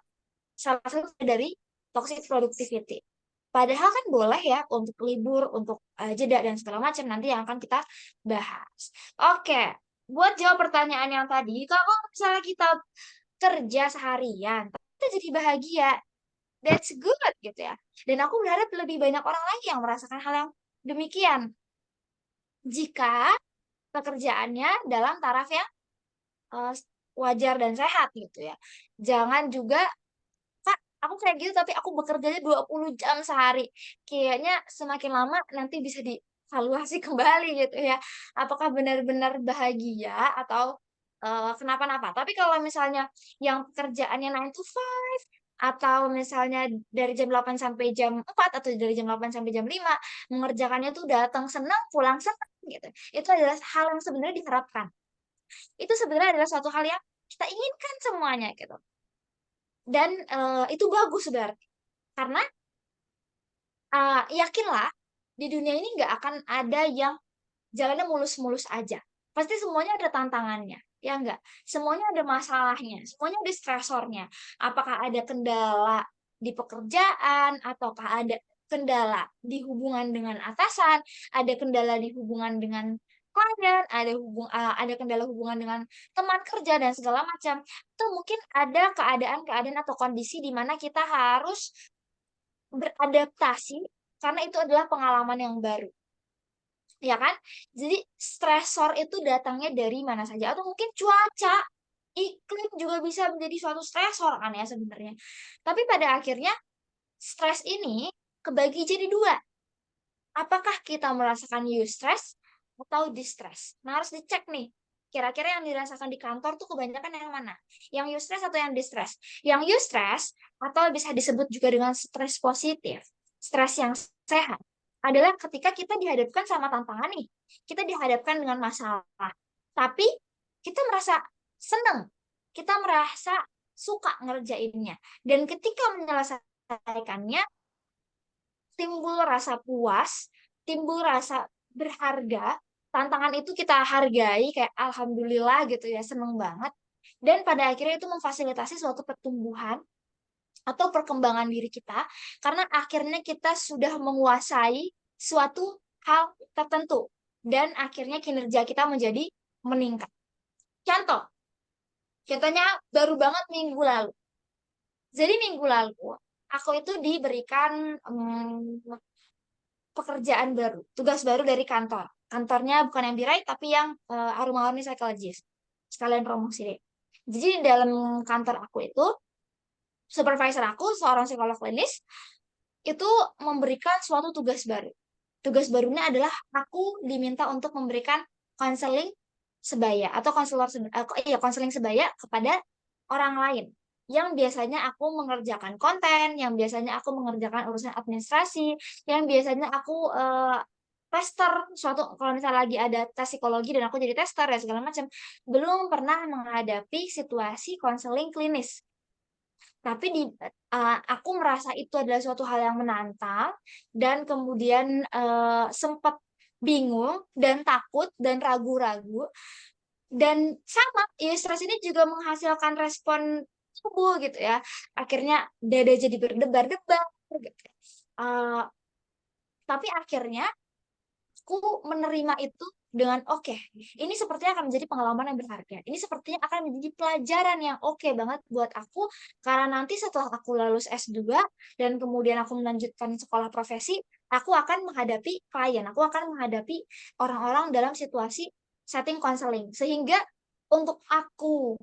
salah satu dari toxic productivity. Padahal kan boleh ya untuk libur, untuk jeda dan segala macam nanti yang akan kita bahas. Oke, buat jawab pertanyaan yang tadi, kalau misalnya kita kerja seharian, tapi kita jadi bahagia, that's good gitu ya. Dan aku berharap lebih banyak orang lagi yang merasakan hal yang demikian. Jika pekerjaannya dalam taraf yang eh, wajar dan sehat gitu ya. Jangan juga, Kak, aku kayak gitu tapi aku bekerjanya 20 jam sehari. Kayaknya semakin lama nanti bisa dievaluasi kembali gitu ya. Apakah benar-benar bahagia atau kenapa-napa. Tapi kalau misalnya yang pekerjaannya 9 to 5 atau misalnya dari jam 8 sampai jam 4 atau dari jam 8 sampai jam 5 mengerjakannya tuh datang senang, pulang senang gitu. Itu adalah hal yang sebenarnya diharapkan. Itu sebenarnya adalah suatu hal yang kita inginkan semuanya gitu. Dan itu bagus berarti. Karena yakinlah di dunia ini nggak akan ada yang jalannya mulus-mulus aja. Pasti semuanya ada tantangannya, ya enggak? Semuanya ada masalahnya, semuanya ada stresornya. Apakah ada kendala di pekerjaan, ataukah ada kendala di hubungan dengan atasan, ada kendala di hubungan dengan klien, ada kendala hubungan dengan teman kerja dan segala macam. Atau mungkin ada keadaan-keadaan atau kondisi di mana kita harus beradaptasi karena itu adalah pengalaman yang baru. Ya kan? Jadi stresor itu datangnya dari mana saja atau mungkin cuaca, iklim juga bisa menjadi suatu stresor kan ya sebenarnya. Tapi pada akhirnya stres ini kebagi jadi dua. Apakah kita merasakan eustress atau distress? Nah, harus dicek nih. Kira-kira yang dirasakan di kantor tuh kebanyakan yang mana? Yang eustress atau yang distress? Yang eustress atau bisa disebut juga dengan stres positif, stres yang sehat adalah ketika kita dihadapkan sama tantangan nih. Kita dihadapkan dengan masalah. Tapi kita merasa senang. Kita merasa suka ngerjainnya. Dan ketika menyelesaikannya, timbul rasa puas, timbul rasa berharga, tantangan itu kita hargai kayak alhamdulillah gitu ya, seneng banget. Dan pada akhirnya itu memfasilitasi suatu pertumbuhan atau perkembangan diri kita karena akhirnya kita sudah menguasai suatu hal tertentu dan akhirnya kinerja kita menjadi meningkat. Contoh, contohnya baru banget minggu lalu. Jadi minggu lalu aku itu diberikan pekerjaan baru, tugas baru dari kantor. Kantornya bukan yang Rai, tapi yang Aroma Warni Psychologist. Sekalian promosi deh. Jadi dalam kantor aku itu, supervisor aku, seorang psikolog klinis, itu memberikan suatu tugas baru. Tugas barunya adalah aku diminta untuk memberikan konseling sebaya atau konseling sebaya kepada orang lain yang biasanya aku mengerjakan konten, yang biasanya aku mengerjakan urusan administrasi, yang biasanya aku tester kalau misalnya lagi ada tes psikologi dan aku jadi tester ya segala macam, belum pernah menghadapi situasi konseling klinis. Tapi aku merasa itu adalah suatu hal yang menantang dan kemudian sempat bingung dan takut dan ragu-ragu, dan sama ya stres ini juga menghasilkan respon tubuh gitu ya, akhirnya dada jadi berdebar-debar gitu. Eh, tapi akhirnya aku menerima itu dengan oke, ini sepertinya akan menjadi pengalaman yang berharga. Ini sepertinya akan menjadi pelajaran yang oke banget buat aku, karena nanti setelah aku lulus S2 dan kemudian aku melanjutkan sekolah profesi, aku akan menghadapi klien, aku akan menghadapi orang-orang dalam situasi setting konseling. Sehingga untuk aku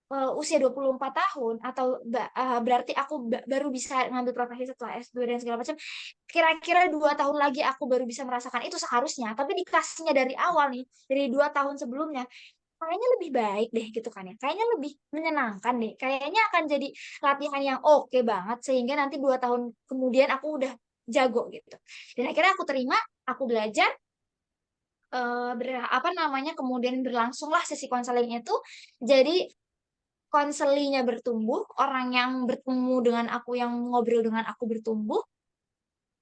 usia 24 tahun atau berarti aku baru bisa ngambil profesi setelah S2 dan segala macam, kira-kira 2 tahun lagi aku baru bisa merasakan itu seharusnya, tapi dikasihnya dari awal nih, dari 2 tahun sebelumnya, kayaknya lebih baik deh gitu kan ya, kayaknya lebih menyenangkan deh, kayaknya akan jadi latihan yang oke banget sehingga nanti 2 tahun kemudian aku udah jago gitu. Dan akhirnya aku terima, aku belajar, apa namanya, kemudian berlangsunglah sesi konseling itu. Jadi konselinya bertumbuh, orang yang bertemu dengan aku, yang ngobrol dengan aku bertumbuh,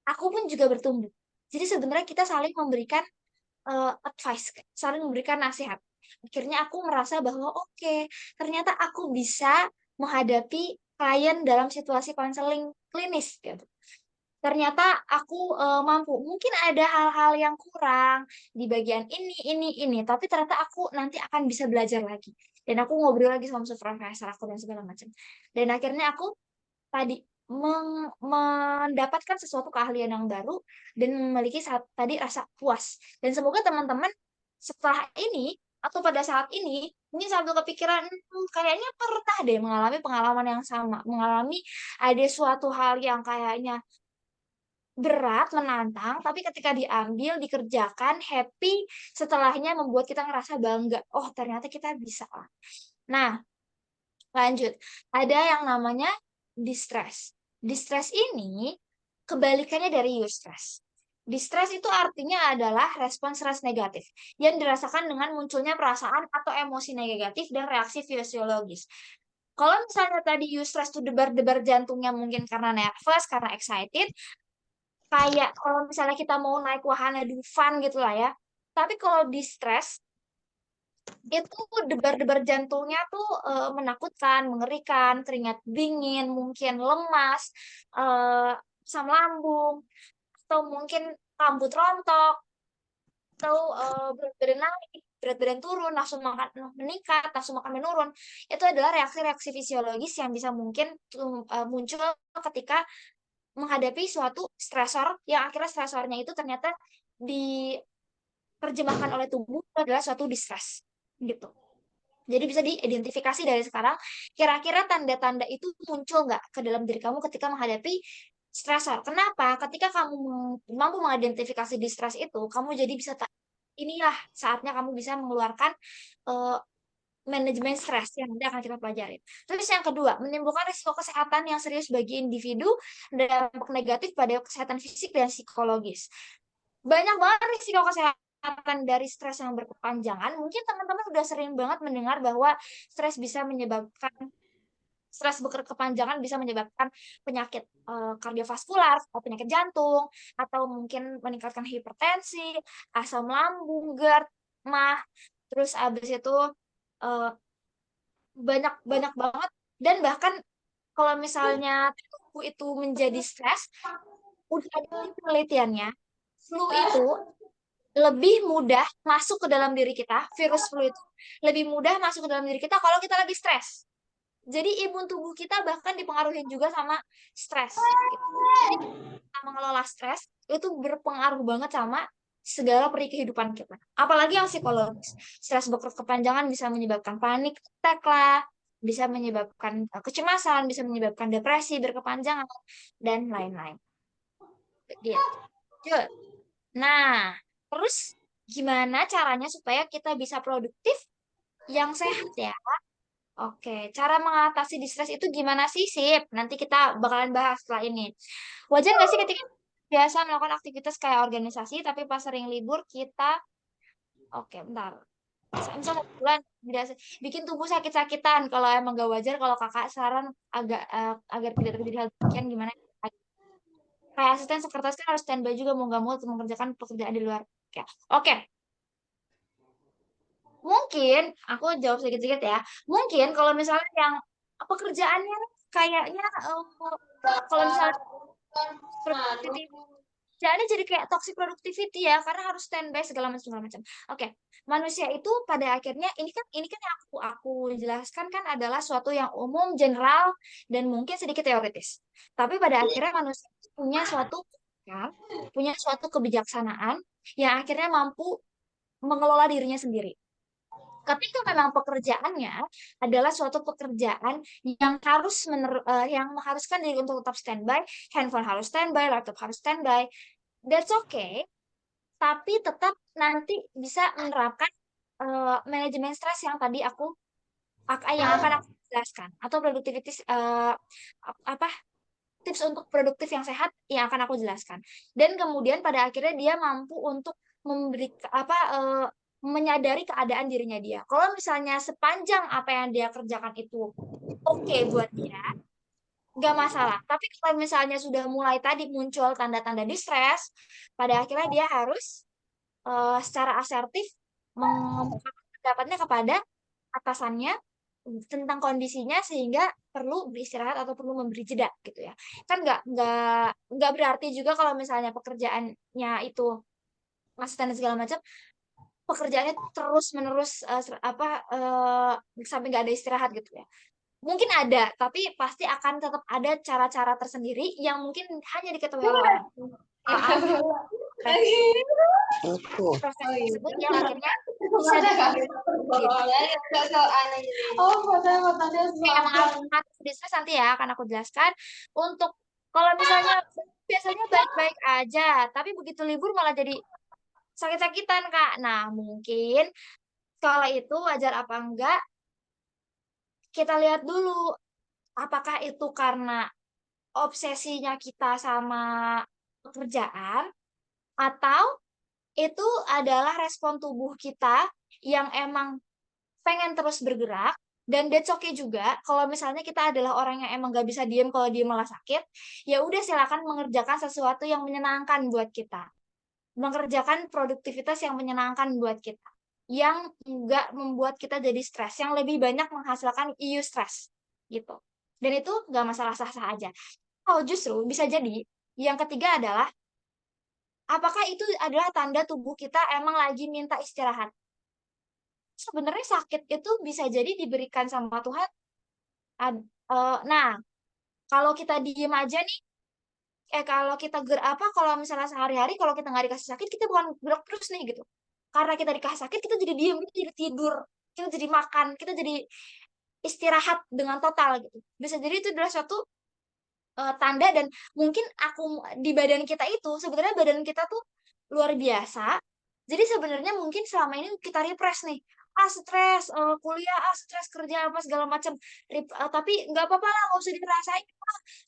aku pun juga bertumbuh. Jadi sebenarnya kita saling memberikan advice, saling memberikan nasihat. Akhirnya aku merasa bahwa oke, ternyata aku bisa menghadapi klien dalam situasi konseling klinis gitu. Ternyata aku mampu. Mungkin ada hal-hal yang kurang di bagian ini, tapi ternyata aku nanti akan bisa belajar lagi. Dan aku ngobrol lagi sama supervisor aku dan segala macam. Dan akhirnya aku tadi mendapatkan sesuatu keahlian yang baru dan memiliki tadi rasa puas. Dan semoga teman-teman setelah ini atau pada saat ini mungkin sambil kepikiran, kayaknya pernah deh mengalami pengalaman yang sama, mengalami ada suatu hal yang kayaknya berat, menantang, tapi ketika diambil, dikerjakan, happy, setelahnya membuat kita ngerasa bangga. Oh, ternyata kita bisa. Nah, lanjut. Ada yang namanya distress. Distress ini kebalikannya dari eustress. Distress itu artinya adalah respon stres negatif yang dirasakan dengan munculnya perasaan atau emosi negatif dan reaksi fisiologis. Kalau misalnya tadi eustress itu debar-debar jantungnya mungkin karena nervous, karena excited, kayak kalau misalnya kita mau naik wahana Dufan gitu lah ya. Tapi kalau di stres, itu debar-debar jantungnya tuh menakutkan, mengerikan, keringat dingin, mungkin lemas, asam lambung, atau mungkin rambut rontok, atau berat badan naik, berat badan turun, nafsu makan meningkat, nafsu makan menurun. Itu adalah reaksi-reaksi fisiologis yang bisa mungkin muncul ketika menghadapi suatu stresor, yang akhirnya stresornya itu ternyata diterjemahkan oleh tubuh adalah suatu distress gitu. Jadi bisa diidentifikasi dari sekarang, kira-kira tanda-tanda itu muncul nggak ke dalam diri kamu ketika menghadapi stresor. Kenapa? Ketika kamu mampu mengidentifikasi distress itu, kamu jadi bisa inilah saatnya kamu bisa mengeluarkan uh, manajemen stres yang nanti akan kita pelajari. Terus yang kedua, menimbulkan risiko kesehatan yang serius bagi individu dan dampak negatif pada kesehatan fisik dan psikologis. Banyak banget risiko kesehatan dari stres yang berkepanjangan. Mungkin teman-teman udah sering banget mendengar bahwa stres berkepanjangan bisa menyebabkan penyakit kardiovaskular, atau penyakit jantung, atau mungkin meningkatkan hipertensi, asam lambung, GERD, MAH, terus abis itu eh, banyak banyak banget. Dan bahkan kalau misalnya tubuh itu menjadi stres, udah ada penelitiannya, flu itu lebih mudah masuk ke dalam diri kita, virus flu itu lebih mudah masuk ke dalam diri kita kalau kita lagi stres. Jadi imun tubuh kita bahkan dipengaruhi juga sama stres. Gitu. Jadi kita mengelola stres itu berpengaruh banget sama segala peri kehidupan kita. Apalagi yang psikologis. Stres berkepanjangan bisa menyebabkan panik attack lah, bisa menyebabkan kecemasan, bisa menyebabkan depresi berkepanjangan, dan lain-lain. Gitu. Nah, terus gimana caranya supaya kita bisa produktif yang sehat ya? Oke, cara mengatasi distress itu gimana sih, Sip? Nanti kita bakalan bahas setelah ini. Wajar nggak sih ketika biasa melakukan aktivitas kayak organisasi, tapi pas sering libur kita, oke, bentar. Misal 1 bulan bikin tubuh sakit-sakitan. Kalau emang gak wajar, kalau kakak saran agar tidak terjadi hal demikian gimana? Kayak asisten sekretaris kan harus standby juga mau nggak mau untuk mengerjakan pekerjaan di luar. Oke, oke. Mungkin aku jawab sedikit-sedikit ya. Mungkin kalau misalnya yang pekerjaannya kayaknya kalau misalnya productivity, kerjaannya jadi kayak toxic productivity ya, karena harus standby segala macam segala macam. Oke, manusia itu pada akhirnya ini kan yang aku jelaskan kan adalah suatu yang umum, general, dan mungkin sedikit teoritis. Tapi pada akhirnya manusia punya suatu kan, punya suatu kebijaksanaan yang akhirnya mampu mengelola dirinya sendiri. Ketika memang pekerjaannya adalah suatu pekerjaan yang mengharuskan diri untuk tetap standby, handphone harus standby, laptop harus standby, that's okay, tapi tetap nanti bisa menerapkan manajemen stres yang tadi yang akan aku jelaskan, atau productivity apa tips untuk produktif yang sehat yang akan aku jelaskan. Dan kemudian pada akhirnya dia mampu untuk memberi menyadari keadaan dirinya dia. Kalau misalnya sepanjang apa yang dia kerjakan itu oke buat dia, nggak masalah. Tapi kalau misalnya sudah mulai tadi muncul tanda-tanda distress, pada akhirnya dia harus secara asertif mengungkapkan pendapatnya kepada atasannya tentang kondisinya sehingga perlu beristirahat atau perlu memberi jeda gitu ya. Kan nggak berarti juga kalau misalnya pekerjaannya itu asisten dan segala macam, pekerjaannya terus menerus sampai nggak ada istirahat gitu ya. Mungkin ada, tapi pasti akan tetap ada cara-cara tersendiri yang mungkin hanya diketahui oleh orang. Yang akhirnya proses tersebut yang akhirnya bisa emang harus mengatur bisnis nanti ya akan aku jelaskan. Untuk kalau misalnya biasanya baik-baik aja, tapi begitu libur malah jadi sakit-sakitan Kak. Nah mungkin kalau itu wajar apa enggak, kita lihat dulu apakah itu karena obsesinya kita sama pekerjaan, atau itu adalah respon tubuh kita yang emang pengen terus bergerak. Dan that's okay juga kalau misalnya kita adalah orang yang emang gak bisa diem, kalau diem malah sakit, ya udah silakan mengerjakan sesuatu yang menyenangkan buat kita, mengerjakan produktivitas yang menyenangkan buat kita, yang nggak membuat kita jadi stres, yang lebih banyak menghasilkan eustress gitu. Dan itu nggak masalah, sah-sah aja. Oh justru bisa jadi yang ketiga adalah apakah itu adalah tanda tubuh kita emang lagi minta istirahat. Sebenarnya sakit itu bisa jadi diberikan sama Tuhan. Nah, kalau kita diem aja nih, kalau kita kalau misalnya sehari-hari kalau kita nggak dikasih sakit, kita bukan gerak terus nih gitu. Karena kita dikasih sakit, kita jadi diem, kita jadi tidur, kita jadi makan, kita jadi istirahat dengan total gitu. Bisa jadi itu adalah suatu tanda, dan mungkin di badan kita itu sebenarnya badan kita tuh luar biasa. Jadi sebenarnya mungkin selama ini kita repress nih, stres kuliah, stres kerja apa segala macam, tapi nggak apa-apa lah, nggak usah dirasain.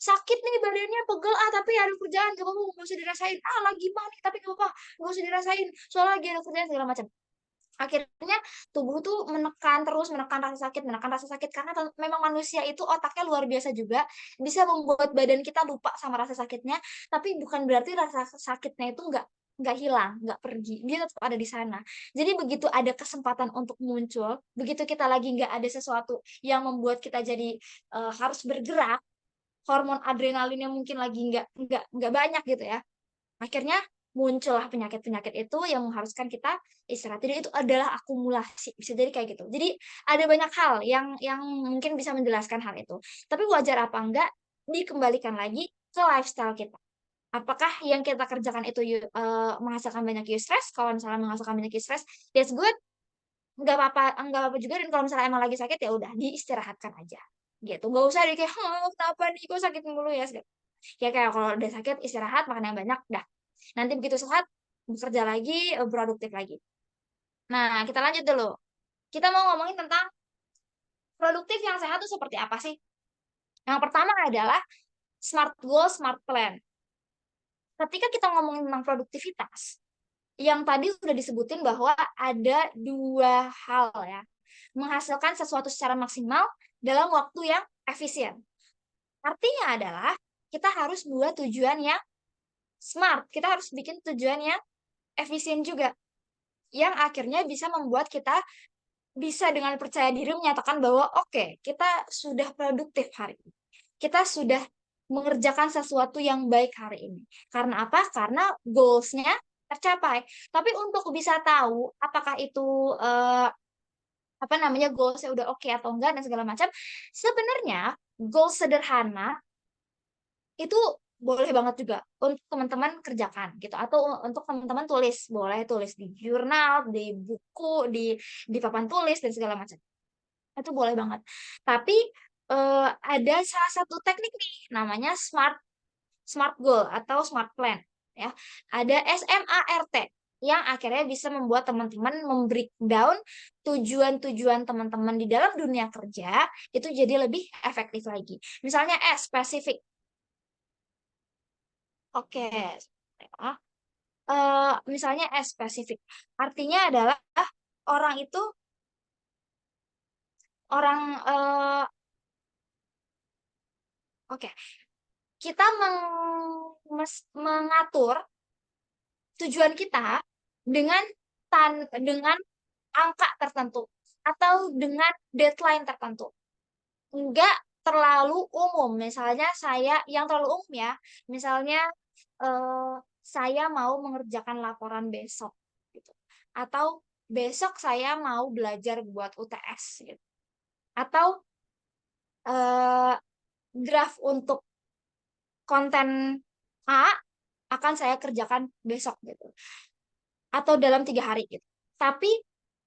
Sakit nih badannya pegel, tapi ada kerjaan, nggak apa-apa, nggak usah dirasain. Lagi panik tapi nggak apa, nggak usah dirasain, soalnya lagi ada kerjaan segala macam. Akhirnya tubuh tuh terus menekan rasa sakit, karena memang manusia itu otaknya luar biasa juga, bisa membuat badan kita lupa sama rasa sakitnya, tapi bukan berarti rasa sakitnya itu nggak hilang, nggak pergi, dia tetap ada di sana. Jadi begitu ada kesempatan untuk muncul, begitu kita lagi nggak ada sesuatu yang membuat kita jadi harus bergerak, hormon adrenalinnya mungkin lagi nggak banyak gitu ya, akhirnya muncullah penyakit-penyakit itu yang mengharuskan kita istirahat. Jadi itu adalah akumulasi, bisa jadi kayak gitu. Jadi ada banyak hal yang mungkin bisa menjelaskan hal itu. Tapi wajar apa enggak dikembalikan lagi ke lifestyle kita. Apakah yang kita kerjakan itu menghasilkan banyak eustress? Kalau misalnya menghasilkan banyak eustress, that's good. Nggak apa juga. Dan kalau misalnya emang lagi sakit, ya udah diistirahatkan aja. Gitu. Nggak usah kayak, kenapa nih, kok sakit mulu ya? Ya kayak kalau udah sakit, istirahat, makan yang banyak, dah. Nanti begitu sehat, bekerja lagi, produktif lagi. Nah, kita lanjut dulu. Kita mau ngomongin tentang produktif yang sehat itu seperti apa sih? Yang pertama adalah smart goal, smart plan. ketika kita ngomongin tentang produktivitas, yang tadi sudah disebutin bahwa ada dua hal ya, menghasilkan sesuatu secara maksimal dalam waktu yang efisien. Artinya adalah kita harus buat tujuan yang smart, kita harus bikin tujuan yang efisien juga, yang akhirnya bisa membuat kita bisa dengan percaya diri menyatakan bahwa oke, kita sudah produktif hari ini. Kita sudah mengerjakan sesuatu yang baik hari ini. Karena apa? Karena goals-nya tercapai. Tapi untuk bisa tahu apakah itu goals-nya udah oke atau enggak dan segala macam, sebenarnya goals sederhana itu boleh banget juga untuk teman-teman kerjakan gitu, atau untuk teman-teman tulis, boleh tulis di jurnal, di buku, di papan tulis dan segala macam, itu boleh banget. Tapi ada salah satu teknik nih namanya smart smart goal atau smart plan ya, ada SMART yang akhirnya bisa membuat teman-teman membreakdown tujuan-tujuan teman-teman di dalam dunia kerja itu jadi lebih efektif lagi. Misalnya spesifik. Oke, ya. Misalnya spesifik. Artinya adalah orang itu orang oke. Kita mengatur tujuan kita dengan dengan angka tertentu atau dengan deadline tertentu. Enggak terlalu umum. Misalnya saya yang terlalu umum ya. Misalnya saya mau mengerjakan laporan besok gitu. Atau besok saya mau belajar buat UTS gitu. Atau draft untuk konten A akan saya kerjakan besok gitu. Atau dalam 3 hari gitu. Tapi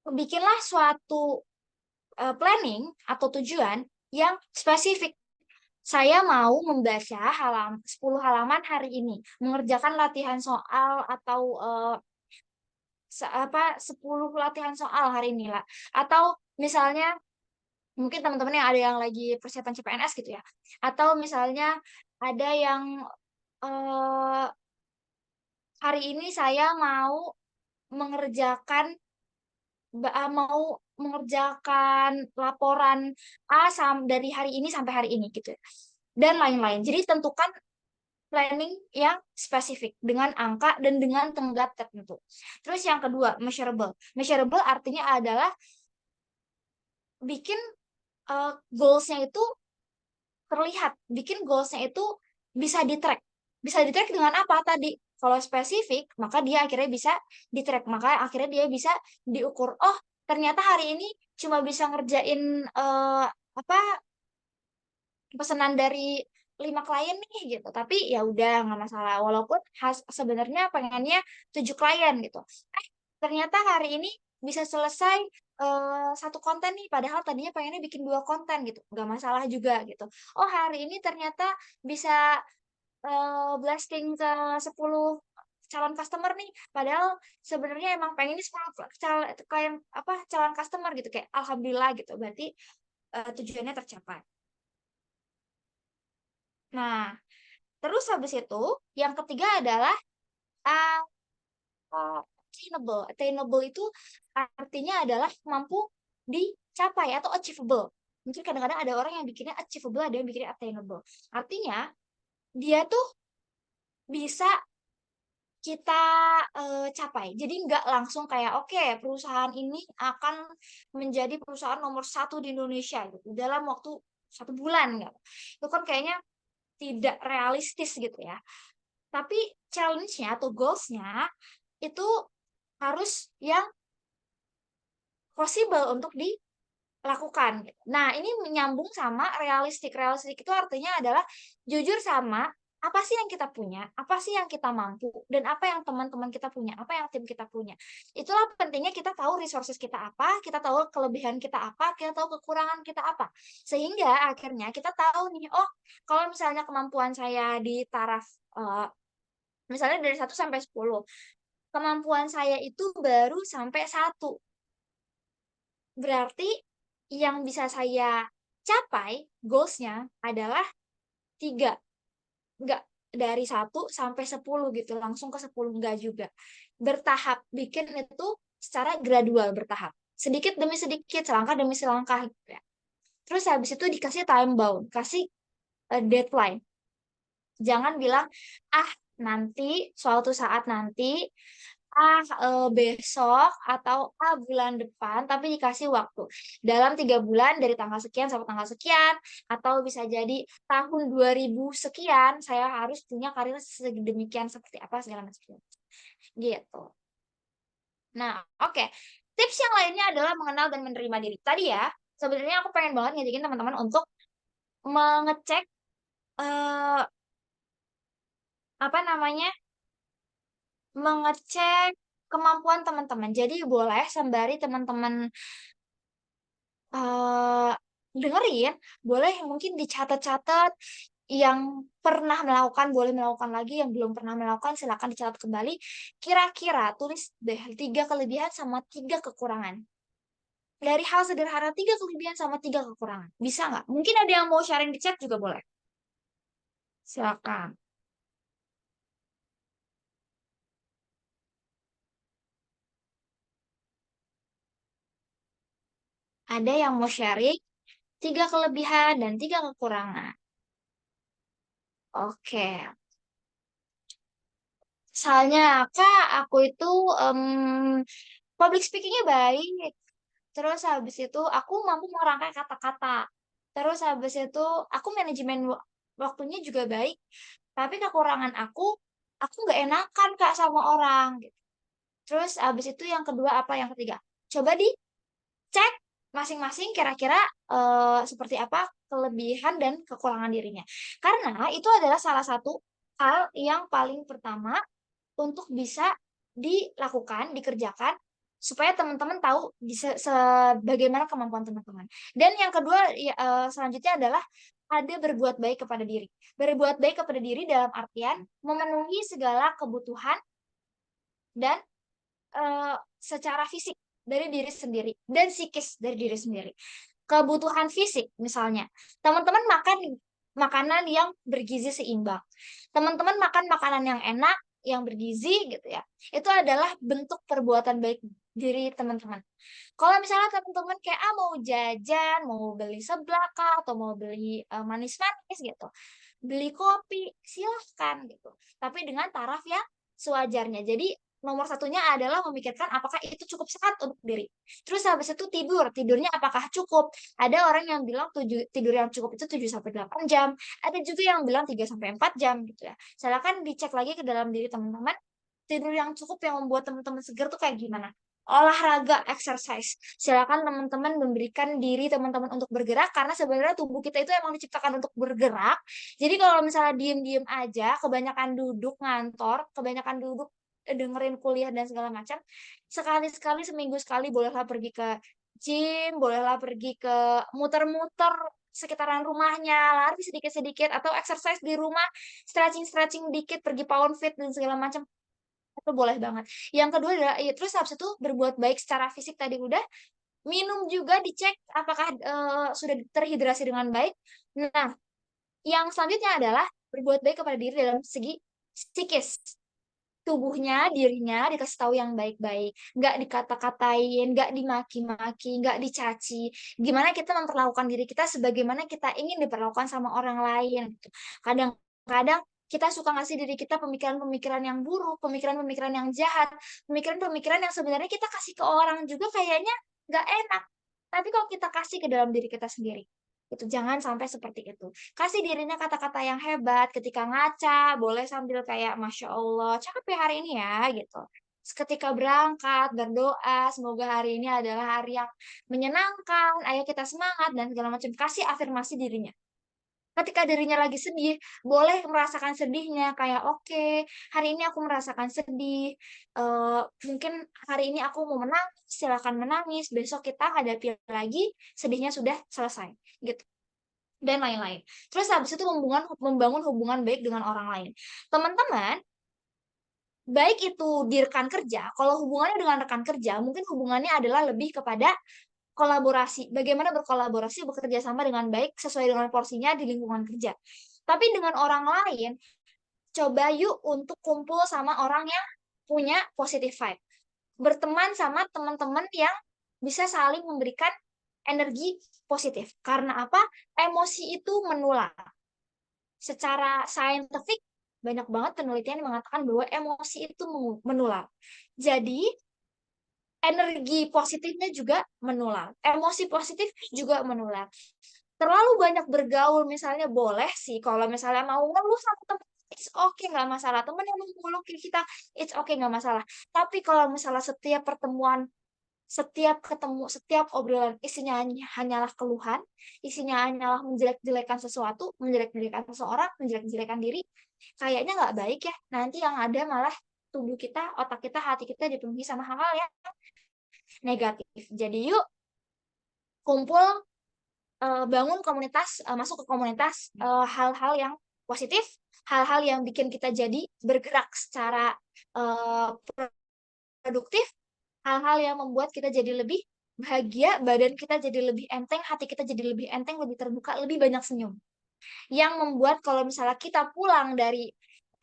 bikinlah suatu planning atau tujuan yang spesifik. Saya mau membaca 10 halaman hari ini, mengerjakan latihan soal atau 10 latihan soal hari ini lah. Atau misalnya mungkin teman-teman yang ada yang lagi persiapan CPNS gitu ya. Atau misalnya ada yang hari ini saya mengerjakan mau mengerjakan laporan dari hari ini sampai hari ini gitu ya. Dan lain-lain. Jadi tentukan planning yang spesifik dengan angka dan dengan tenggat tertentu. Terus yang kedua, measurable. Measurable artinya adalah bikin goals-nya itu terlihat, bikin goals-nya itu bisa di-track. Bisa di-track dengan apa tadi? Kalau spesifik, maka dia akhirnya bisa di-track. Maka akhirnya dia bisa diukur. Oh, ternyata hari ini cuma bisa ngerjain pesanan dari 5 klien nih gitu. Tapi ya udah nggak masalah. Walaupun sebenarnya pengennya 7 klien gitu. Ternyata hari ini bisa selesai satu konten nih, padahal tadinya pengennya bikin 2 konten gitu, nggak masalah juga gitu. Oh, hari ini ternyata bisa blasting ke 10 calon customer nih, padahal sebenarnya emang pengen ini 10 calon customer gitu, kayak alhamdulillah gitu, berarti tujuannya tercapai. Nah, terus habis itu yang ketiga adalah attainable. Attainable itu artinya adalah mampu dicapai atau achievable. Mungkin kadang-kadang ada orang yang bikinnya achievable, ada yang bikinnya attainable. Artinya dia tuh bisa kita capai. Jadi nggak langsung kayak oke, perusahaan ini akan menjadi perusahaan nomor 1 di Indonesia gitu dalam waktu 1 bulan nggak. Itu kan kayaknya tidak realistis gitu ya. Tapi challenge-nya atau goals-nya itu harus yang possible untuk dilakukan. Nah, ini menyambung sama realistik. Realistik itu artinya adalah jujur sama apa sih yang kita punya, apa sih yang kita mampu, dan apa yang teman-teman kita punya, apa yang tim kita punya. Itulah pentingnya kita tahu resources kita apa, kita tahu kelebihan kita apa, kita tahu kekurangan kita apa. Sehingga akhirnya kita tahu nih, oh kalau misalnya kemampuan saya di taraf, misalnya dari 1 sampai 10, kemampuan saya itu baru sampai 1. Berarti yang bisa saya capai, goals-nya adalah 3. Enggak, dari 1 sampai 10 gitu, langsung ke 10 enggak juga. Bertahap, bikin itu secara gradual bertahap. Sedikit demi sedikit, selangkah demi selangkah gitu ya. Terus habis itu dikasih time bound, kasih deadline. Jangan bilang, ah nanti, suatu saat nanti, besok, atau bulan depan, tapi dikasih waktu. Dalam 3 bulan dari tanggal sekian sampai tanggal sekian, atau bisa jadi tahun 2000 sekian, saya harus punya karir sedemikian seperti apa, segala macam. Gitu. Nah, oke. Tips yang lainnya adalah mengenal dan menerima diri. Tadi ya, sebenarnya aku pengen banget ngajakin teman-teman untuk mengecek eh, apa namanya? Mengecek kemampuan teman-teman. Jadi boleh sembari teman-teman eh dengerin, boleh mungkin dicatat-catat yang pernah melakukan boleh melakukan lagi, yang belum pernah melakukan silakan dicatat kembali. Kira-kira tulis deh 3 kelebihan sama 3 kekurangan. Dari hal sederhana 3 kelebihan sama 3 kekurangan. Bisa nggak? Mungkin ada yang mau sharing di chat juga boleh. Silakan. Ada yang mau sharing 3 kelebihan dan 3 kekurangan. Oke. Misalnya, Kak, aku itu public speakingnya baik. Terus habis itu aku mampu merangkai kata-kata. Terus habis itu aku manajemen waktunya juga baik. Tapi kekurangan aku nggak enakan Kak sama orang. Gitu. Terus habis itu yang kedua apa? Yang ketiga? Coba dicek masing-masing kira-kira seperti apa kelebihan dan kekurangan dirinya. Karena itu adalah salah satu hal yang paling pertama untuk bisa dilakukan, dikerjakan supaya teman-teman tahu bagaimana kemampuan teman-teman. Dan yang kedua selanjutnya adalah ada berbuat baik kepada diri. Berbuat baik kepada diri dalam artian memenuhi segala kebutuhan dan secara fisik dari diri sendiri dan psikis dari diri sendiri. Kebutuhan fisik misalnya, teman-teman makan makanan yang bergizi seimbang. Teman-teman makan makanan yang enak, yang bergizi gitu ya. Itu adalah bentuk perbuatan baik diri teman-teman. Kalau misalnya teman-teman kayak mau jajan, mau beli seblak atau mau beli manis-manis gitu. Beli kopi, silahkan gitu. Tapi dengan taraf yang sewajarnya. Jadi nomor satunya adalah memikirkan apakah itu cukup sehat untuk diri. Terus habis itu tidurnya apakah cukup? Ada orang yang bilang tidur yang cukup itu 7 sampai 8 jam. Ada juga yang bilang 3 sampai 4 jam gitu ya. Silakan dicek lagi ke dalam diri teman-teman. Tidur yang cukup yang membuat teman-teman segar tuh kayak gimana? Olahraga, exercise. Silakan teman-teman memberikan diri teman-teman untuk bergerak karena sebenarnya tubuh kita itu emang diciptakan untuk bergerak. Jadi kalau misalnya diem-diem aja, kebanyakan duduk ngantor, kebanyakan duduk dengerin kuliah dan segala macam, sekali-sekali seminggu sekali bolehlah pergi ke gym, bolehlah pergi ke muter-muter sekitaran rumahnya, lari sedikit-sedikit atau exercise di rumah, stretching-stretching dikit, pergi pound fit dan segala macam. Itu boleh banget. Yang kedua adalah ya, terus habis itu berbuat baik secara fisik tadi udah, minum juga dicek apakah sudah terhidrasi dengan baik. Nah, yang selanjutnya adalah berbuat baik kepada diri dalam segi psikis. Tubuhnya, dirinya dikasih tahu yang baik-baik, nggak dikata-katain, nggak dimaki-maki, nggak dicaci. Gimana kita memperlakukan diri kita sebagaimana kita ingin diperlakukan sama orang lain. Gitu. Kadang-kadang kita suka ngasih diri kita pemikiran-pemikiran yang buruk, pemikiran-pemikiran yang jahat, pemikiran-pemikiran yang sebenarnya kita kasih ke orang juga kayaknya nggak enak. Tapi kalau kita kasih ke dalam diri kita sendiri, itu jangan sampai seperti itu. Kasih dirinya kata-kata yang hebat ketika ngaca, boleh sambil kayak Masya Allah, cakep ya hari ini ya gitu. Ketika berangkat, berdoa, semoga hari ini adalah hari yang menyenangkan, ayo kita semangat, dan segala macam. Kasih afirmasi dirinya. Ketika dirinya lagi sedih, boleh merasakan sedihnya, kayak oke, hari ini aku merasakan sedih, mungkin hari ini aku mau menangis, silakan menangis, besok kita hadapi lagi, sedihnya sudah selesai, gitu dan lain-lain. Terus habis itu membangun hubungan baik dengan orang lain. Teman-teman, baik itu di rekan kerja, kalau hubungannya dengan rekan kerja, mungkin hubungannya adalah lebih kepada kolaborasi. Bagaimana berkolaborasi, bekerja sama dengan baik sesuai dengan porsinya di lingkungan kerja. Tapi dengan orang lain, coba yuk untuk kumpul sama orang yang punya positive vibe. Berteman sama teman-teman yang bisa saling memberikan energi positif. Karena apa? Emosi itu menular. Secara saintifik, banyak banget penelitian yang mengatakan bahwa emosi itu menular. Jadi, energi positifnya juga menular. Emosi positif juga menular. Terlalu banyak bergaul misalnya boleh sih kalau misalnya mau ngeluh sama temen, it's okay, nggak masalah. Temen yang mau kita, it's okay, nggak masalah. Tapi kalau misalnya setiap pertemuan, setiap ketemu, setiap obrolan isinya hanyalah keluhan, isinya hanyalah menjelek-jelekan sesuatu, menjelek-jelekan seseorang, menjelek-jelekan diri, kayaknya nggak baik ya. Nanti yang ada malah tubuh kita, otak kita, hati kita dipenuhi sama hal-hal yang negatif. Jadi yuk kumpul, bangun komunitas, masuk ke komunitas, hal-hal yang positif, hal-hal yang bikin kita jadi bergerak secara produktif, hal-hal yang membuat kita jadi lebih bahagia, badan kita jadi lebih enteng, hati kita jadi lebih enteng, lebih terbuka, lebih banyak senyum. Yang membuat kalau misalnya kita pulang dari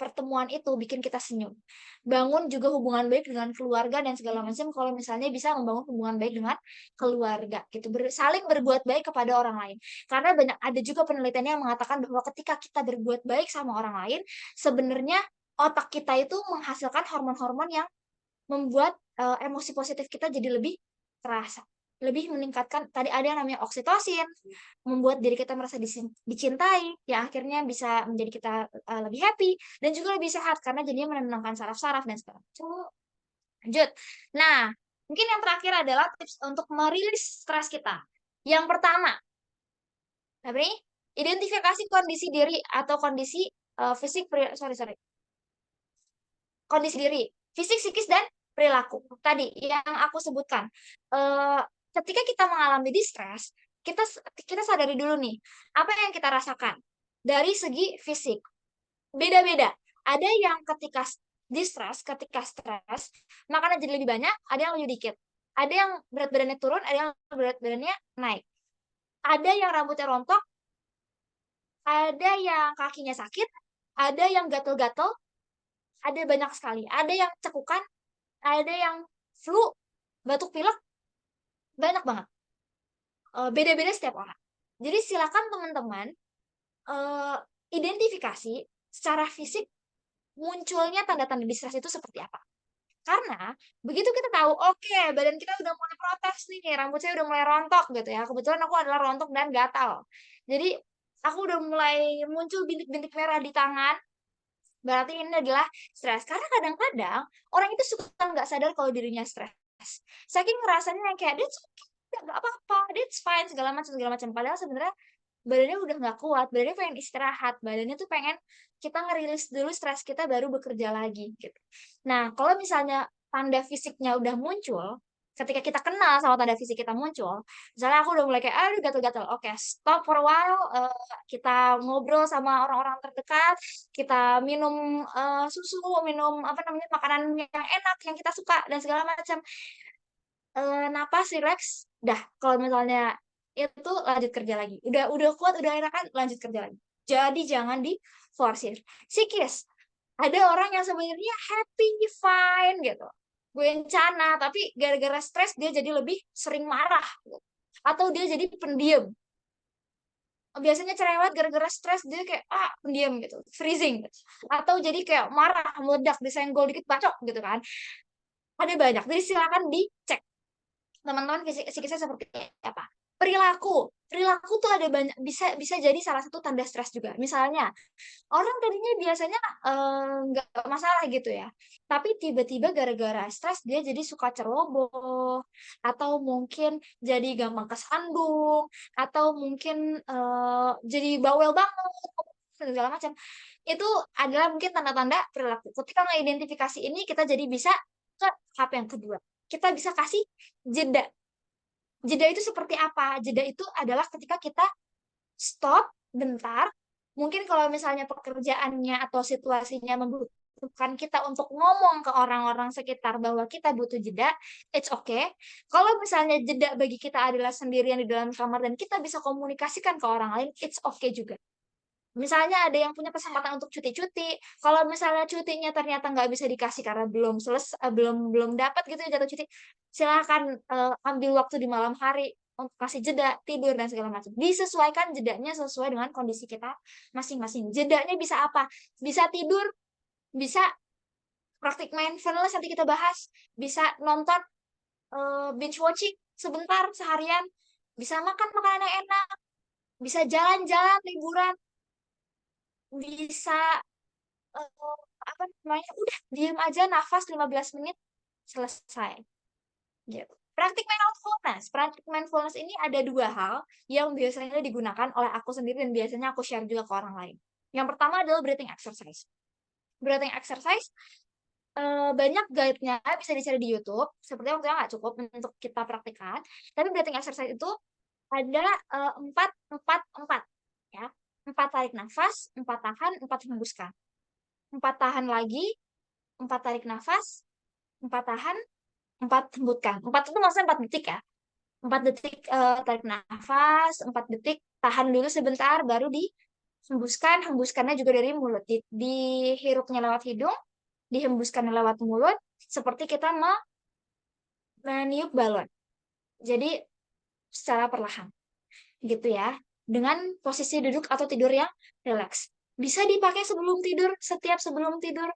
pertemuan itu bikin kita senyum. Bangun juga hubungan baik dengan keluarga dan segala macam kalau misalnya bisa membangun hubungan baik dengan keluarga gitu. Saling berbuat baik kepada orang lain. Karena ada juga penelitian yang mengatakan bahwa ketika kita berbuat baik sama orang lain, sebenarnya otak kita itu menghasilkan hormon-hormon yang membuat emosi positif kita jadi lebih terasa, lebih meningkatkan. Tadi ada yang namanya oksitosin, membuat diri kita merasa dicintai, yang akhirnya bisa menjadi kita lebih happy dan juga lebih sehat karena jadinya menenangkan saraf-saraf dan segala macam. Lanjut. Nah, mungkin yang terakhir adalah tips untuk merilis stres kita. Yang pertama, identifikasi kondisi diri atau kondisi fisik, kondisi diri, fisik, psikis, dan perilaku. Tadi yang aku sebutkan, ketika kita mengalami distress, kita sadari dulu nih, apa yang kita rasakan dari segi fisik. Beda-beda. Ada yang ketika distress, ketika stres, makannya jadi lebih banyak, ada yang lebih dikit. Ada yang berat badannya turun, ada yang berat badannya naik. Ada yang rambutnya rontok, ada yang kakinya sakit, ada yang gatel-gatel, ada banyak sekali. Ada yang cekukan, ada yang flu, batuk pilek, banyak banget. Beda-beda setiap orang. Jadi silakan teman-teman identifikasi secara fisik munculnya tanda-tanda distress itu seperti apa. Karena begitu kita tahu, oke, badan kita udah mulai protes nih, rambut saya udah mulai rontok gitu ya. Kebetulan aku adalah rontok dan gatal. Jadi aku udah mulai muncul bintik-bintik merah di tangan, berarti ini adalah stres. Karena kadang-kadang orang itu suka nggak sadar kalau dirinya stres. Saking ngerasanya yang kayak, that's okay, nggak apa-apa, that's fine, segala macam. Padahal sebenarnya badannya udah nggak kuat, badannya pengen istirahat, badannya tuh pengen kita ngerilis dulu stres kita baru bekerja lagi gitu. Nah, kalau misalnya tanda fisiknya udah muncul, ketika kita kenal sama tanda fisik kita muncul, misalnya aku udah mulai kayak, aduh gatel-gatel, oke, stop for a while, kita ngobrol sama orang-orang terdekat, kita minum susu, minum apa namanya makanan yang enak yang kita suka dan segala macam. Napas, relax, dah. Kalau misalnya itu lanjut kerja lagi. Udah kuat, udah enak kan, lanjut kerja lagi. Jadi jangan diforsir. Psikis, ada orang yang sebenarnya happy, fine gitu, berencana, tapi gara-gara stres dia jadi lebih sering marah gitu. Atau dia jadi pendiam. Biasanya cerewet gara-gara stres dia kayak pendiam gitu, freezing gitu. Atau jadi kayak marah, meledak, disenggol dikit bacok gitu kan. Ada banyak. Jadi silakan dicek teman-teman psikisnya seperti apa. Perilaku tuh ada banyak, bisa jadi salah satu tanda stres juga. Misalnya orang tadinya biasanya nggak masalah gitu ya, tapi tiba-tiba gara-gara stres dia jadi suka ceroboh, atau mungkin jadi gampang kesandung, atau mungkin jadi bawel banget segala macam. Itu adalah mungkin tanda-tanda perilaku. Ketika mengidentifikasi ini, kita jadi bisa ke tahap yang kedua. Kita bisa kasih jeda. Jeda itu seperti apa? Jeda itu adalah ketika kita stop bentar. Mungkin kalau misalnya pekerjaannya atau situasinya membutuhkan kita untuk ngomong ke orang-orang sekitar bahwa kita butuh jeda, it's okay. Kalau misalnya jeda bagi kita adalah sendirian di dalam kamar dan kita bisa komunikasikan ke orang lain, it's okay juga. Misalnya ada yang punya kesempatan untuk cuti-cuti, kalau misalnya cutinya ternyata nggak bisa dikasih karena belum belum dapat gitu ya jatuh cuti, silakan ambil waktu di malam hari untuk kasih jeda tidur dan segala macam. Disesuaikan jedanya sesuai dengan kondisi kita masing-masing. Jedanya bisa apa? Bisa tidur, bisa praktik mindfulness nanti kita bahas, bisa nonton binge watching sebentar seharian, bisa makan makanan yang enak, bisa jalan-jalan liburan, bisa apa namanya, udah diem aja nafas 15 menit selesai gitu. Praktik mindfulness ini ada dua hal yang biasanya digunakan oleh aku sendiri dan biasanya aku share juga ke orang lain. Yang pertama adalah breathing exercise. Breathing exercise banyak guide-nya bisa dicari di YouTube. Sepertinya waktunya nggak cukup untuk kita praktikkan. Tapi breathing exercise itu ada 4-4-4 ya. 4 tarik nafas, 4 tahan, 4 hembuskan. 4 tahan lagi, 4 tarik nafas, 4 tahan, 4 hembuskan. 4 itu maksudnya 4 detik ya. 4 detik tarik nafas, 4 detik tahan dulu sebentar, baru dihembuskan. Hembuskannya juga dari mulut. Dihirupnya lewat hidung, dihembuskannya lewat mulut, seperti kita meniup balon. Jadi secara perlahan, gitu ya. Dengan posisi duduk atau tidur yang rileks. Bisa dipakai sebelum tidur, sebelum tidur,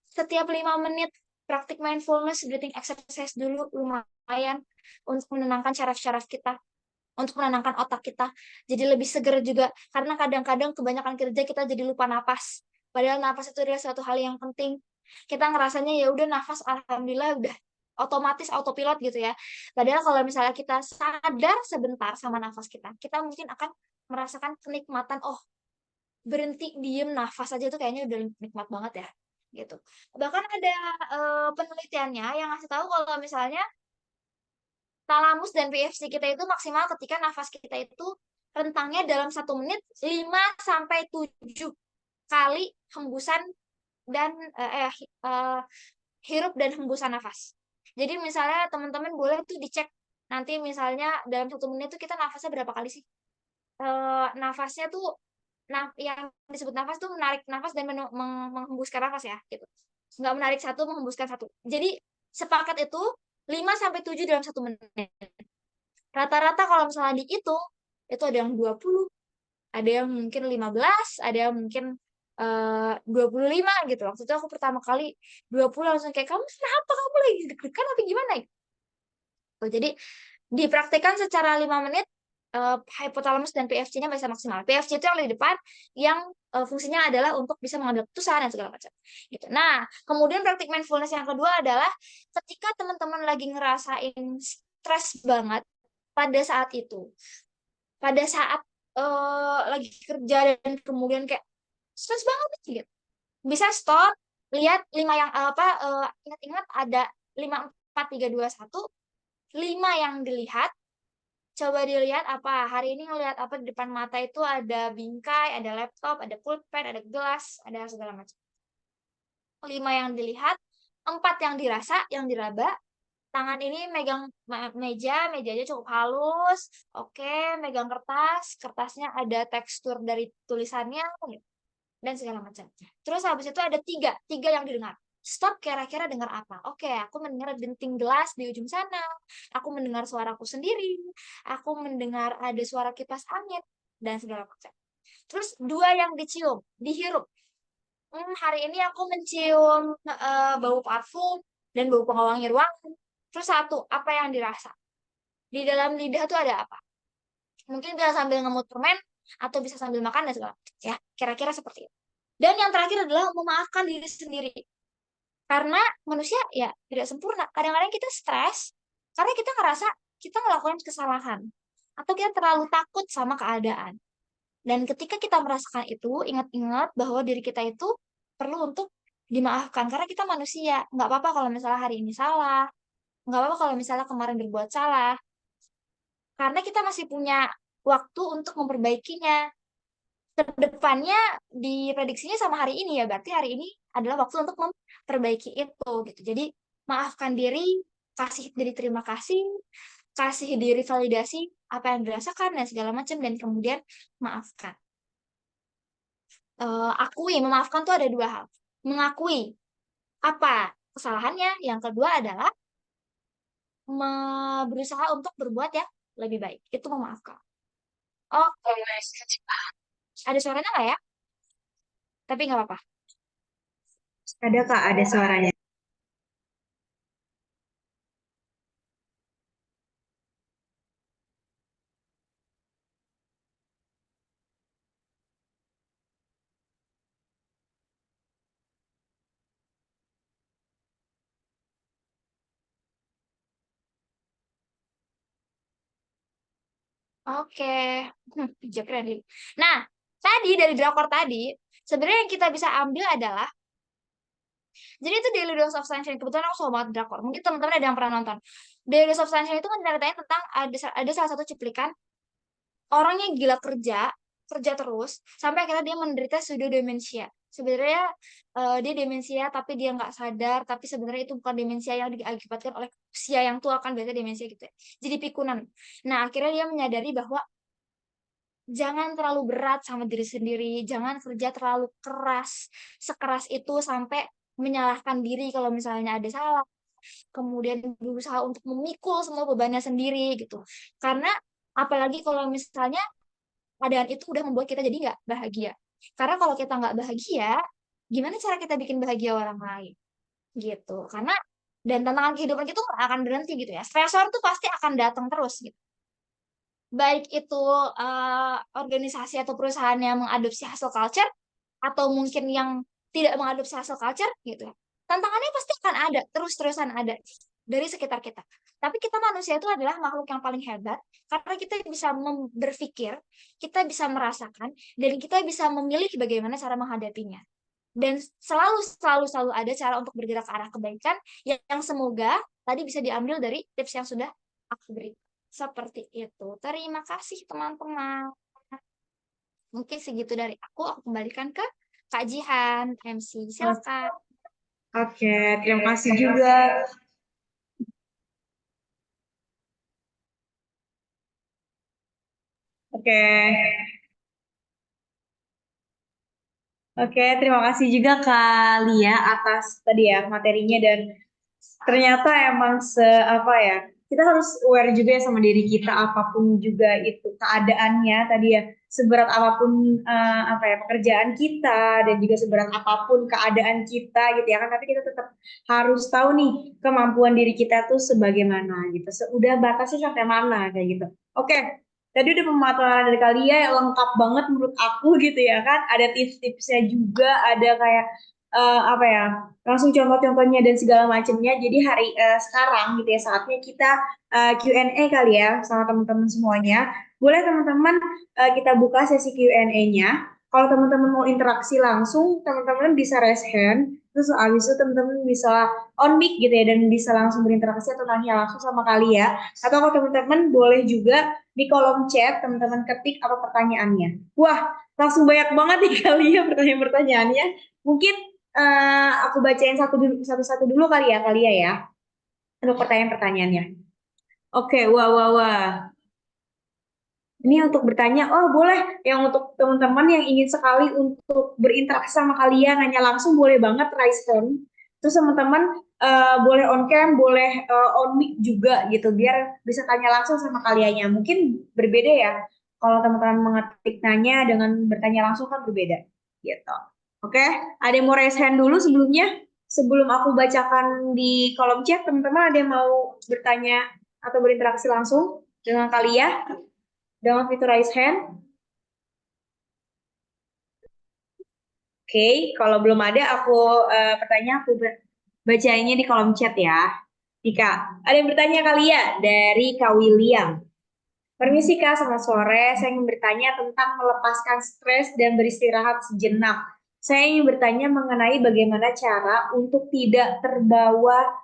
setiap 5 menit praktik mindfulness, breathing exercise dulu lumayan untuk menenangkan syaraf-syaraf kita, untuk menenangkan otak kita. Jadi lebih seger juga, karena kadang-kadang kebanyakan kerja kita jadi lupa napas. Padahal napas itu adalah suatu hal yang penting. Kita ngerasanya ya udah nafas alhamdulillah udah otomatis autopilot gitu ya. Padahal kalau misalnya kita sadar sebentar sama nafas kita, kita mungkin akan merasakan kenikmatan, oh berhenti diem nafas aja tuh kayaknya udah nikmat banget ya gitu. Bahkan ada penelitiannya yang ngasih tahu kalau misalnya talamus dan PFC kita itu maksimal ketika nafas kita itu rentangnya dalam 1 menit 5 sampai 7 kali hembusan dan hirup dan hembusan nafas. Jadi misalnya teman-teman boleh tuh dicek nanti misalnya dalam 1 menit tuh kita nafasnya berapa kali sih? Nafasnya tuh yang disebut nafas tuh menarik nafas dan menghembuskan nafas ya gitu. Nggak menarik satu, menghembuskan satu. Jadi sepakat itu 5 sampai 7 dalam 1 menit. Rata-rata kalau misalnya dihitung itu ada yang 20, ada yang mungkin 15, ada yang mungkin 25 gitu. Waktu itu aku pertama kali 20 langsung kayak, kamu kenapa, kamu lagi deg-degan apa gimana ya? Jadi dipraktikkan secara 5 menit, hypothalamus dan PFC-nya bisa maksimal. PFC itu yang di depan, yang fungsinya adalah untuk bisa mengambil keputusan dan segala macam. Gitu. Nah, kemudian praktik mindfulness yang kedua adalah ketika teman-teman lagi ngerasain stres banget pada saat itu, pada saat lagi kerja dan kemudian kayak stres banget gitu, bisa stop, lihat 5 yang ingat-ingat ada 5, 4, 3, 2, 1, 5 yang dilihat. Coba dilihat apa, hari ini ngelihat apa di depan mata itu ada bingkai, ada laptop, ada pulpen, ada gelas, ada segala macam. 5 yang dilihat, 4 yang dirasa, yang diraba. Tangan ini megang mejanya cukup halus. Oke, megang kertas, kertasnya ada tekstur dari tulisannya, dan segala macam. Terus habis itu ada tiga yang didengar. Stop, kira-kira dengar apa? Oke, aku mendengar denting gelas di ujung sana. Aku mendengar suaraku sendiri. Aku mendengar ada suara kipas angin dan segala macam. Terus 2 yang dicium, dihirup. Hari ini aku mencium bau parfum dan bau pengawang ruangan. Terus 1, apa yang dirasa? Di dalam lidah tuh ada apa? Mungkin bisa sambil ngemut permen atau bisa sambil makan dan segala macam. Ya, kira-kira seperti itu. Dan yang terakhir adalah memaafkan diri sendiri. Karena manusia ya tidak sempurna. Kadang-kadang kita stres karena kita ngerasa kita melakukan kesalahan. Atau kita terlalu takut sama keadaan. Dan ketika kita merasakan itu, ingat-ingat bahwa diri kita itu perlu untuk dimaafkan. Karena kita manusia. Nggak apa-apa kalau misalnya hari ini salah. Nggak apa-apa kalau misalnya kemarin berbuat salah. Karena kita masih punya waktu untuk memperbaikinya. Kedepannya diprediksinya sama hari ini ya, berarti hari ini adalah waktu untuk memperbaiki itu gitu. Jadi maafkan diri, kasih diri terima kasih diri validasi apa yang dirasakan dan segala macam, dan kemudian maafkan. memaafkan tuh ada dua hal. Mengakui apa kesalahannya, yang kedua adalah berusaha untuk berbuat yang lebih baik. Itu memaafkan. Oke, ada suaranya nggak ya? Tapi nggak apa-apa. Ada Kak, ada suaranya. Oke, pijak keren. Nah, tadi dari drakor tadi, sebenarnya yang kita bisa ambil adalah, jadi itu Daily Dose of Sunshine. Kebetulan aku suka banget drakor. Mungkin teman-teman ada yang pernah nonton. Daily Dose of Sunshine itu kan ceritanya tentang ada salah satu cuplikan orang yang gila kerja, kerja terus, sampai akhirnya dia menderita pseudodemensia. Sebenarnya dia demensia, tapi dia nggak sadar, tapi sebenarnya itu bukan demensia yang diakibatkan oleh usia yang tua, kan biasanya demensia gitu ya. Jadi pikunan. Nah, akhirnya dia menyadari bahwa jangan terlalu berat sama diri sendiri, jangan kerja terlalu keras, sekeras itu sampai menyalahkan diri kalau misalnya ada salah, kemudian berusaha untuk memikul semua bebannya sendiri gitu. Karena apalagi kalau misalnya keadaan itu udah membuat kita jadi nggak bahagia. Karena kalau kita nggak bahagia, gimana cara kita bikin bahagia orang lain? Gitu. Karena dan tantangan kehidupan kita nggak akan berhenti gitu ya. Stresor tuh pasti akan datang terus gitu. Baik itu organisasi atau perusahaan yang mengadopsi hustle culture atau mungkin yang tidak mengadopsi hustle culture gitu ya. Tantangannya pasti akan ada, terus-terusan ada dari sekitar kita. Tapi kita manusia itu adalah makhluk yang paling hebat karena kita bisa berpikir, kita bisa merasakan, dan kita bisa memilih bagaimana cara menghadapinya. Dan selalu ada cara untuk bergerak ke arah kebaikan yang semoga tadi bisa diambil dari tips yang sudah aku beri. Seperti itu. Terima kasih teman-teman. Mungkin segitu dari aku kembalikan ke Kak Jihan, MC. Silakan. Oke, terima kasih juga. Oke. Oke, terima kasih juga Kak Lia atas tadi ya materinya, dan ternyata emang apa ya, kita harus aware juga ya sama diri kita, apapun juga itu keadaannya tadi ya, seberat apapun apa ya pekerjaan kita, dan juga seberat apapun keadaan kita gitu ya kan, tapi kita tetap harus tahu nih kemampuan diri kita tuh sebagaimana gitu, udah batasnya sampai mana kayak gitu. Oke. Tadi udah pemaparan dari kalian yang lengkap banget menurut aku gitu ya kan. Ada tips-tipsnya juga, ada kayak apa ya, langsung contoh-contohnya dan segala macamnya. Jadi sekarang gitu ya saatnya kita Q&A kali ya sama teman-teman semuanya. Boleh teman-teman kita buka sesi Q&A-nya. Kalau teman-teman mau interaksi langsung, teman-teman bisa raise hand. Terus abis itu teman-teman bisa on mic gitu ya, dan bisa langsung berinteraksi atau nanya langsung sama kalian ya. Atau kalau teman-teman boleh juga di kolom chat teman-teman ketik apa pertanyaannya. Wah, langsung banyak banget nih kalian pertanyaan-pertanyaannya. Mungkin aku bacain satu-satu dulu kali ya untuk pertanyaan-pertanyaannya. Oke, wah. Ini untuk bertanya, oh boleh, yang untuk teman-teman yang ingin sekali untuk berinteraksi sama kalian, nanya langsung boleh banget raise hand. Terus teman-teman boleh on cam, boleh on mic juga gitu, biar bisa tanya langsung sama kaliannya. Mungkin berbeda ya, kalau teman-teman mengetik nanya dengan bertanya langsung kan berbeda gitu. Oke, ada yang mau raise hand dulu sebelumnya? Sebelum aku bacakan di kolom chat, teman-teman ada yang mau bertanya atau berinteraksi langsung dengan kalian? Dengan fitur raise hand. Oke, kalau belum ada aku bacainnya di kolom chat ya. Dika, ada yang bertanya kali ya dari Kak William. Permisi Kak, selamat sore. Saya ingin bertanya tentang melepaskan stres dan beristirahat sejenak. Saya ingin bertanya mengenai bagaimana cara untuk tidak terbawa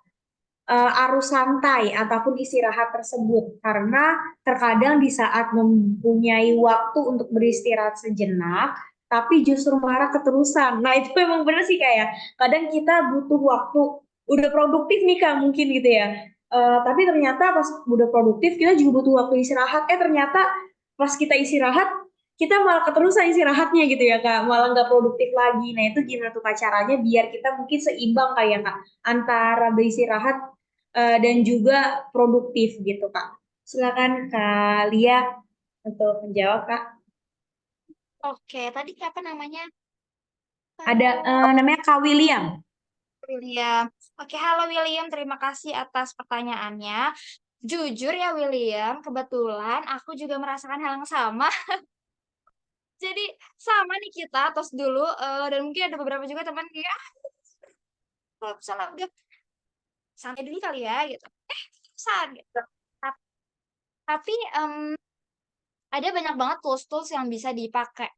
arus santai ataupun istirahat tersebut, karena terkadang di saat mempunyai waktu untuk beristirahat sejenak tapi justru marah keterusan. Nah itu memang benar sih kayak kadang kita butuh waktu, udah produktif nih Kak mungkin gitu ya. Tapi ternyata pas udah produktif kita juga butuh waktu istirahat. Ternyata pas kita istirahat kita malah keterusan istirahatnya gitu ya Kak, malah nggak produktif lagi. Nah itu gimana tuh Kak caranya biar kita mungkin seimbang kayak Kak, antara beristirahat dan juga produktif gitu Kak. Silakan Kak Lia untuk menjawab Kak. Oke, tadi siapa namanya? Ada namanya Kak William. William. Oke, halo William, terima kasih atas pertanyaannya. Jujur ya William, kebetulan aku juga merasakan hal yang sama. Jadi sama nih kita tos dulu dan mungkin ada beberapa juga teman kayak kalau misalnya udah santai dulu kali ya gitu. Saat gitu. Ta- Tapi ada banyak banget tools-tools yang bisa dipakai.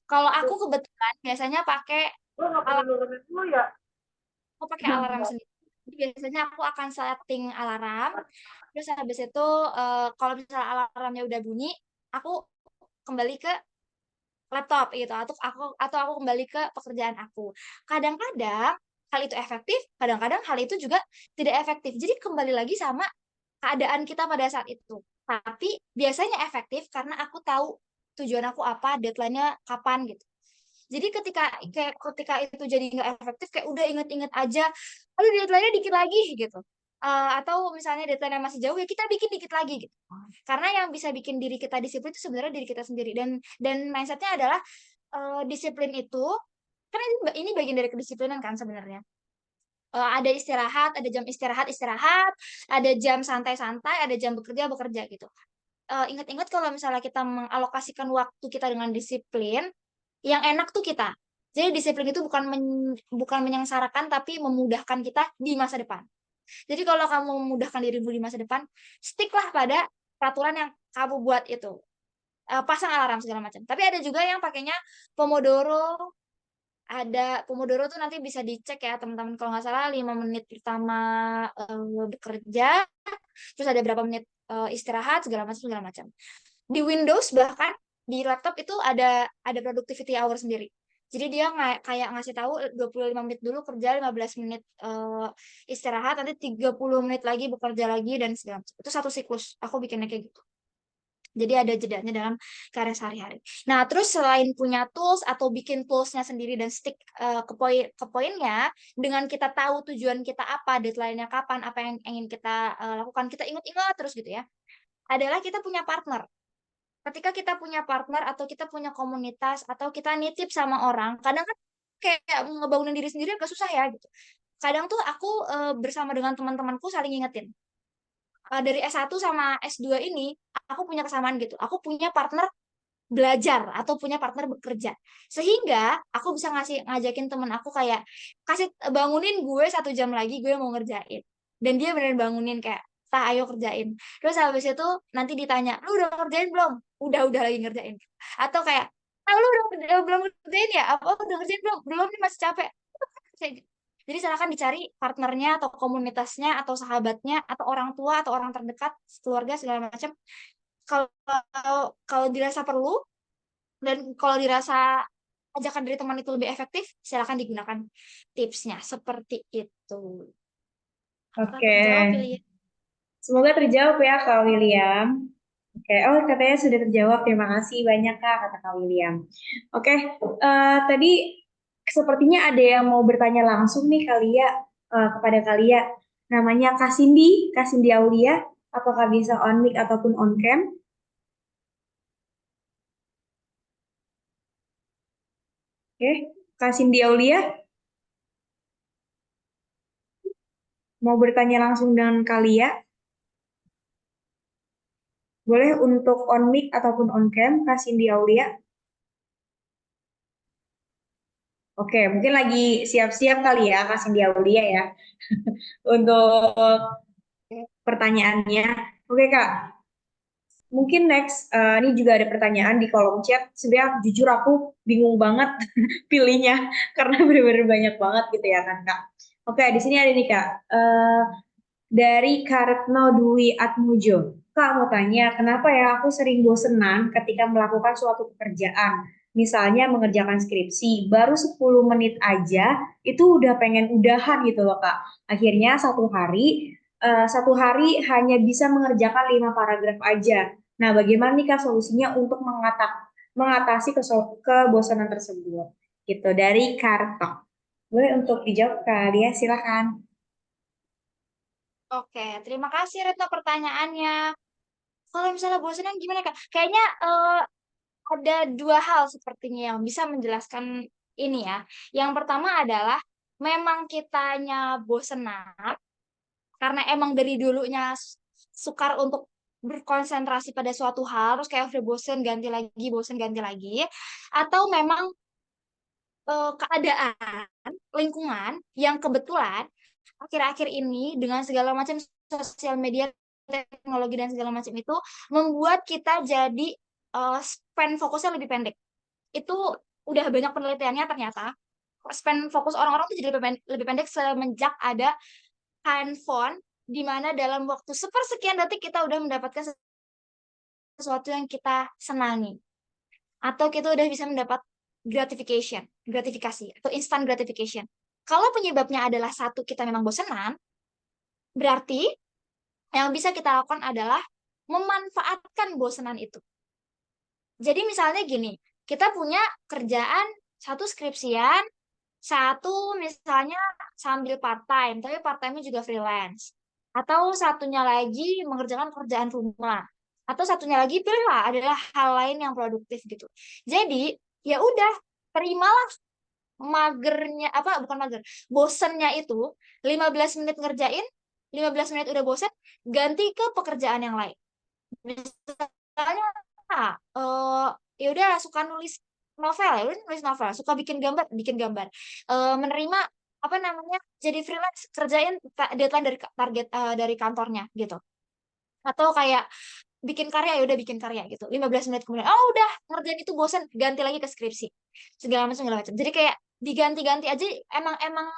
Kalau aku kebetulan biasanya alarm, aku pakai alarm sendiri. Jadi biasanya aku akan setting alarm. Terus habis itu kalau misalnya alarmnya udah bunyi, aku kembali ke laptop gitu atau aku kembali ke pekerjaan aku. Kadang-kadang hal itu efektif, kadang-kadang hal itu juga tidak efektif. Jadi kembali lagi sama keadaan kita pada saat itu. Tapi biasanya efektif karena aku tahu tujuan aku apa, deadline-nya kapan gitu. Jadi ketika itu jadi nggak efektif, kayak udah inget-inget aja, aduh deadline-nya dikit lagi gitu. Atau misalnya deadline-nya masih jauh ya kita bikin dikit lagi gitu. Karena yang bisa bikin diri kita disiplin itu sebenarnya diri kita sendiri dan mindsetnya adalah disiplin itu karena ini bagian dari kedisiplinan kan sebenarnya. Ada istirahat, ada jam istirahat, ada jam santai-santai, ada jam bekerja gitu. Ingat-ingat kalau misalnya kita mengalokasikan waktu kita dengan disiplin, yang enak tuh kita. Jadi disiplin itu bukan menyengsarakan tapi memudahkan kita di masa depan. Jadi kalau kamu memudahkan dirimu di masa depan, sticklah pada peraturan yang kamu buat itu. Pasang alarm segala macam. Tapi ada juga yang pakainya Pomodoro. Ada Pomodoro tuh nanti bisa dicek ya teman-teman. Kalau nggak salah 5 menit pertama bekerja, terus ada berapa menit istirahat segala macam. Di Windows bahkan di laptop itu ada productivity hour sendiri. Jadi dia kayak ngasih tahu 25 menit dulu kerja, 15 menit istirahat, nanti 30 menit lagi bekerja lagi dan segala macam. Itu satu siklus. Aku bikinnya kayak gitu. Jadi ada jedanya dalam karya sehari-hari. Nah, terus selain punya tools atau bikin toolsnya sendiri dan stick ke poinnya, dengan kita tahu tujuan kita apa, deadline-nya kapan, apa yang ingin kita lakukan, kita ingat-ingat terus gitu ya. Adalah kita punya partner. Ketika kita punya partner atau kita punya komunitas atau kita nitip sama orang, kadang kan kayak ngebangunin diri sendiri agak susah ya gitu. Kadang tuh aku bersama dengan teman-temanku saling ingetin. Dari S1 sama S2 ini, aku punya kesamaan gitu. Aku punya partner belajar atau punya partner bekerja. Sehingga aku bisa ngajakin temen aku kayak, kasih bangunin gue 1 jam lagi gue mau ngerjain. Dan dia beneran bangunin kayak, tah ayo kerjain. Terus habis itu nanti ditanya, lu udah ngerjain belum? Udah lagi ngerjain. Atau kayak, ah, lu udah belum ngerjain ya? Apa udah ngerjain belum? Belum nih masih capek. Kayak gitu. Jadi silakan dicari partnernya atau komunitasnya atau sahabatnya atau orang tua atau orang terdekat, keluarga segala macam. Kalau kalau dirasa perlu dan kalau dirasa ajakan dari teman itu lebih efektif, silakan digunakan tipsnya seperti itu. Apakah Oke, terjawab, William? semoga terjawab ya Kak William. Oke, oh katanya sudah terjawab. Terima kasih banyak Kak, kata Kak William. Oke, tadi sepertinya ada yang mau bertanya langsung nih kali ya kepada kalian. Namanya Kak Cindy Aulia. Apakah bisa on mic ataupun on cam? Oke, Kak Cindy Aulia mau bertanya langsung dengan kalian. Boleh untuk on mic ataupun on cam, Kak Cindy Aulia. Oke, mungkin lagi siap-siap kali ya Kak Cindy Aulia ya untuk pertanyaannya. Oke Kak, mungkin next, ini juga ada pertanyaan di kolom chat. Sebenarnya jujur aku bingung banget pilihnya karena benar-benar banyak banget gitu ya kan Kak. Oke, di sini ada nih Kak. Dari Karetno Dwi Atmojo. Kak mau tanya, kenapa ya aku sering bosenan ketika melakukan suatu pekerjaan? Misalnya mengerjakan skripsi, baru 10 menit aja itu udah pengen udahan gitu loh Kak. Akhirnya satu hari hanya bisa mengerjakan 5 paragraf aja. Nah, bagaimana nih Kak solusinya untuk mengatasi kebosanan tersebut? Gitu dari Karto. Boleh untuk dijawab Kak Lia, silakan. Oke, terima kasih Retno pertanyaannya. Kalau misalnya bosanan gimana Kak? Kayaknya ada dua hal sepertinya yang bisa menjelaskan ini ya. Yang pertama adalah memang kitanya bosenan karena emang dari dulunya sukar untuk berkonsentrasi pada suatu hal, terus kayak udah bosen ganti lagi, atau memang keadaan lingkungan yang kebetulan akhir-akhir ini dengan segala macam sosial media, teknologi dan segala macam itu membuat kita jadi span fokusnya lebih pendek. Itu udah banyak penelitiannya ternyata span fokus orang-orang tuh jadi lebih pendek semenjak ada handphone di mana dalam waktu sepersekian detik kita udah mendapatkan sesuatu yang kita senangi atau kita udah bisa mendapat gratifikasi atau instant gratification. Kalau penyebabnya adalah satu kita memang bosenan, berarti yang bisa kita lakukan adalah memanfaatkan bosenan itu. Jadi misalnya gini, kita punya kerjaan satu skripsian, satu misalnya sambil part time, tapi part time-nya juga freelance. Atau satunya lagi mengerjakan pekerjaan rumah. Atau satunya lagi pilihlah adalah hal lain yang produktif gitu. Jadi, ya udah, terimalah magernya apa bukan mager, bosennya itu 15 menit ngerjain, 15 menit udah bosen, ganti ke pekerjaan yang lain. Misalnya eh ya udah suka nulis novel, ya udah nulis novel, suka bikin gambar, menerima apa namanya jadi freelance kerjain deadline dari target dari kantornya gitu, atau kayak bikin karya ya udah bikin karya gitu 15 menit kemudian oh udah ngerjain itu bosan ganti lagi ke skripsi segala macam jadi kayak diganti-ganti aja emang emang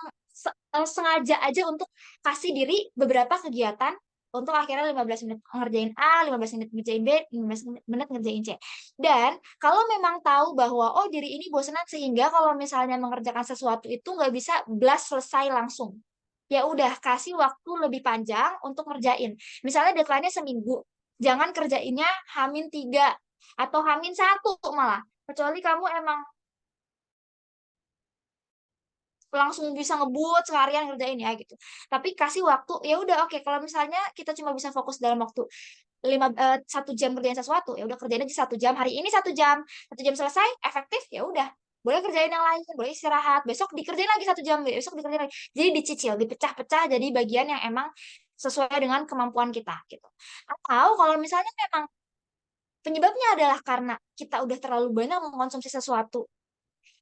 sengaja aja untuk kasih diri beberapa kegiatan untuk akhirnya 15 menit ngerjain A, 15 menit ngerjain B, 15 menit ngerjain C. Dan kalau memang tahu bahwa oh diri ini bosanan sehingga kalau misalnya mengerjakan sesuatu itu nggak bisa blast selesai langsung. Ya udah kasih waktu lebih panjang untuk ngerjain. Misalnya deadline-nya seminggu, jangan kerjainnya H-3 atau H-1 malah. Kecuali kamu emang langsung bisa ngebut seharian ngerjain ya gitu. Tapi kasih waktu, ya udah oke. Kalau misalnya kita cuma bisa fokus dalam waktu 1 jam kerjain sesuatu, ya udah kerjain aja 1 jam. Hari ini 1 jam, 1 jam selesai, efektif, ya udah. Boleh kerjain yang lain, boleh istirahat. Besok dikerjain lagi 1 jam, besok dikerjain lagi. Jadi dicicil, dipecah-pecah jadi bagian yang emang sesuai dengan kemampuan kita gitu. Atau kalau misalnya memang penyebabnya adalah karena kita udah terlalu banyak mengkonsumsi sesuatu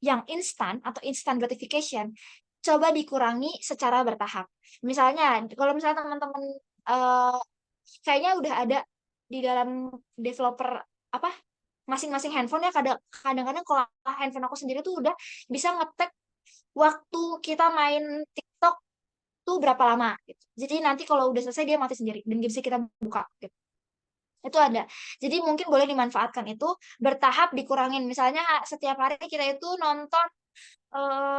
yang instan atau instant gratification, coba dikurangi secara bertahap. Misalnya, kalau misalnya teman-teman eh, kayaknya udah ada di dalam developer apa masing-masing handphone ya kadang-kadang kalau handphone aku sendiri tuh udah bisa ngetek waktu kita main TikTok tuh berapa lama gitu. Jadi nanti kalau udah selesai dia mati sendiri dan bisa kita buka gitu. Itu ada. Jadi mungkin boleh dimanfaatkan itu bertahap dikurangin. Misalnya setiap hari kita itu nonton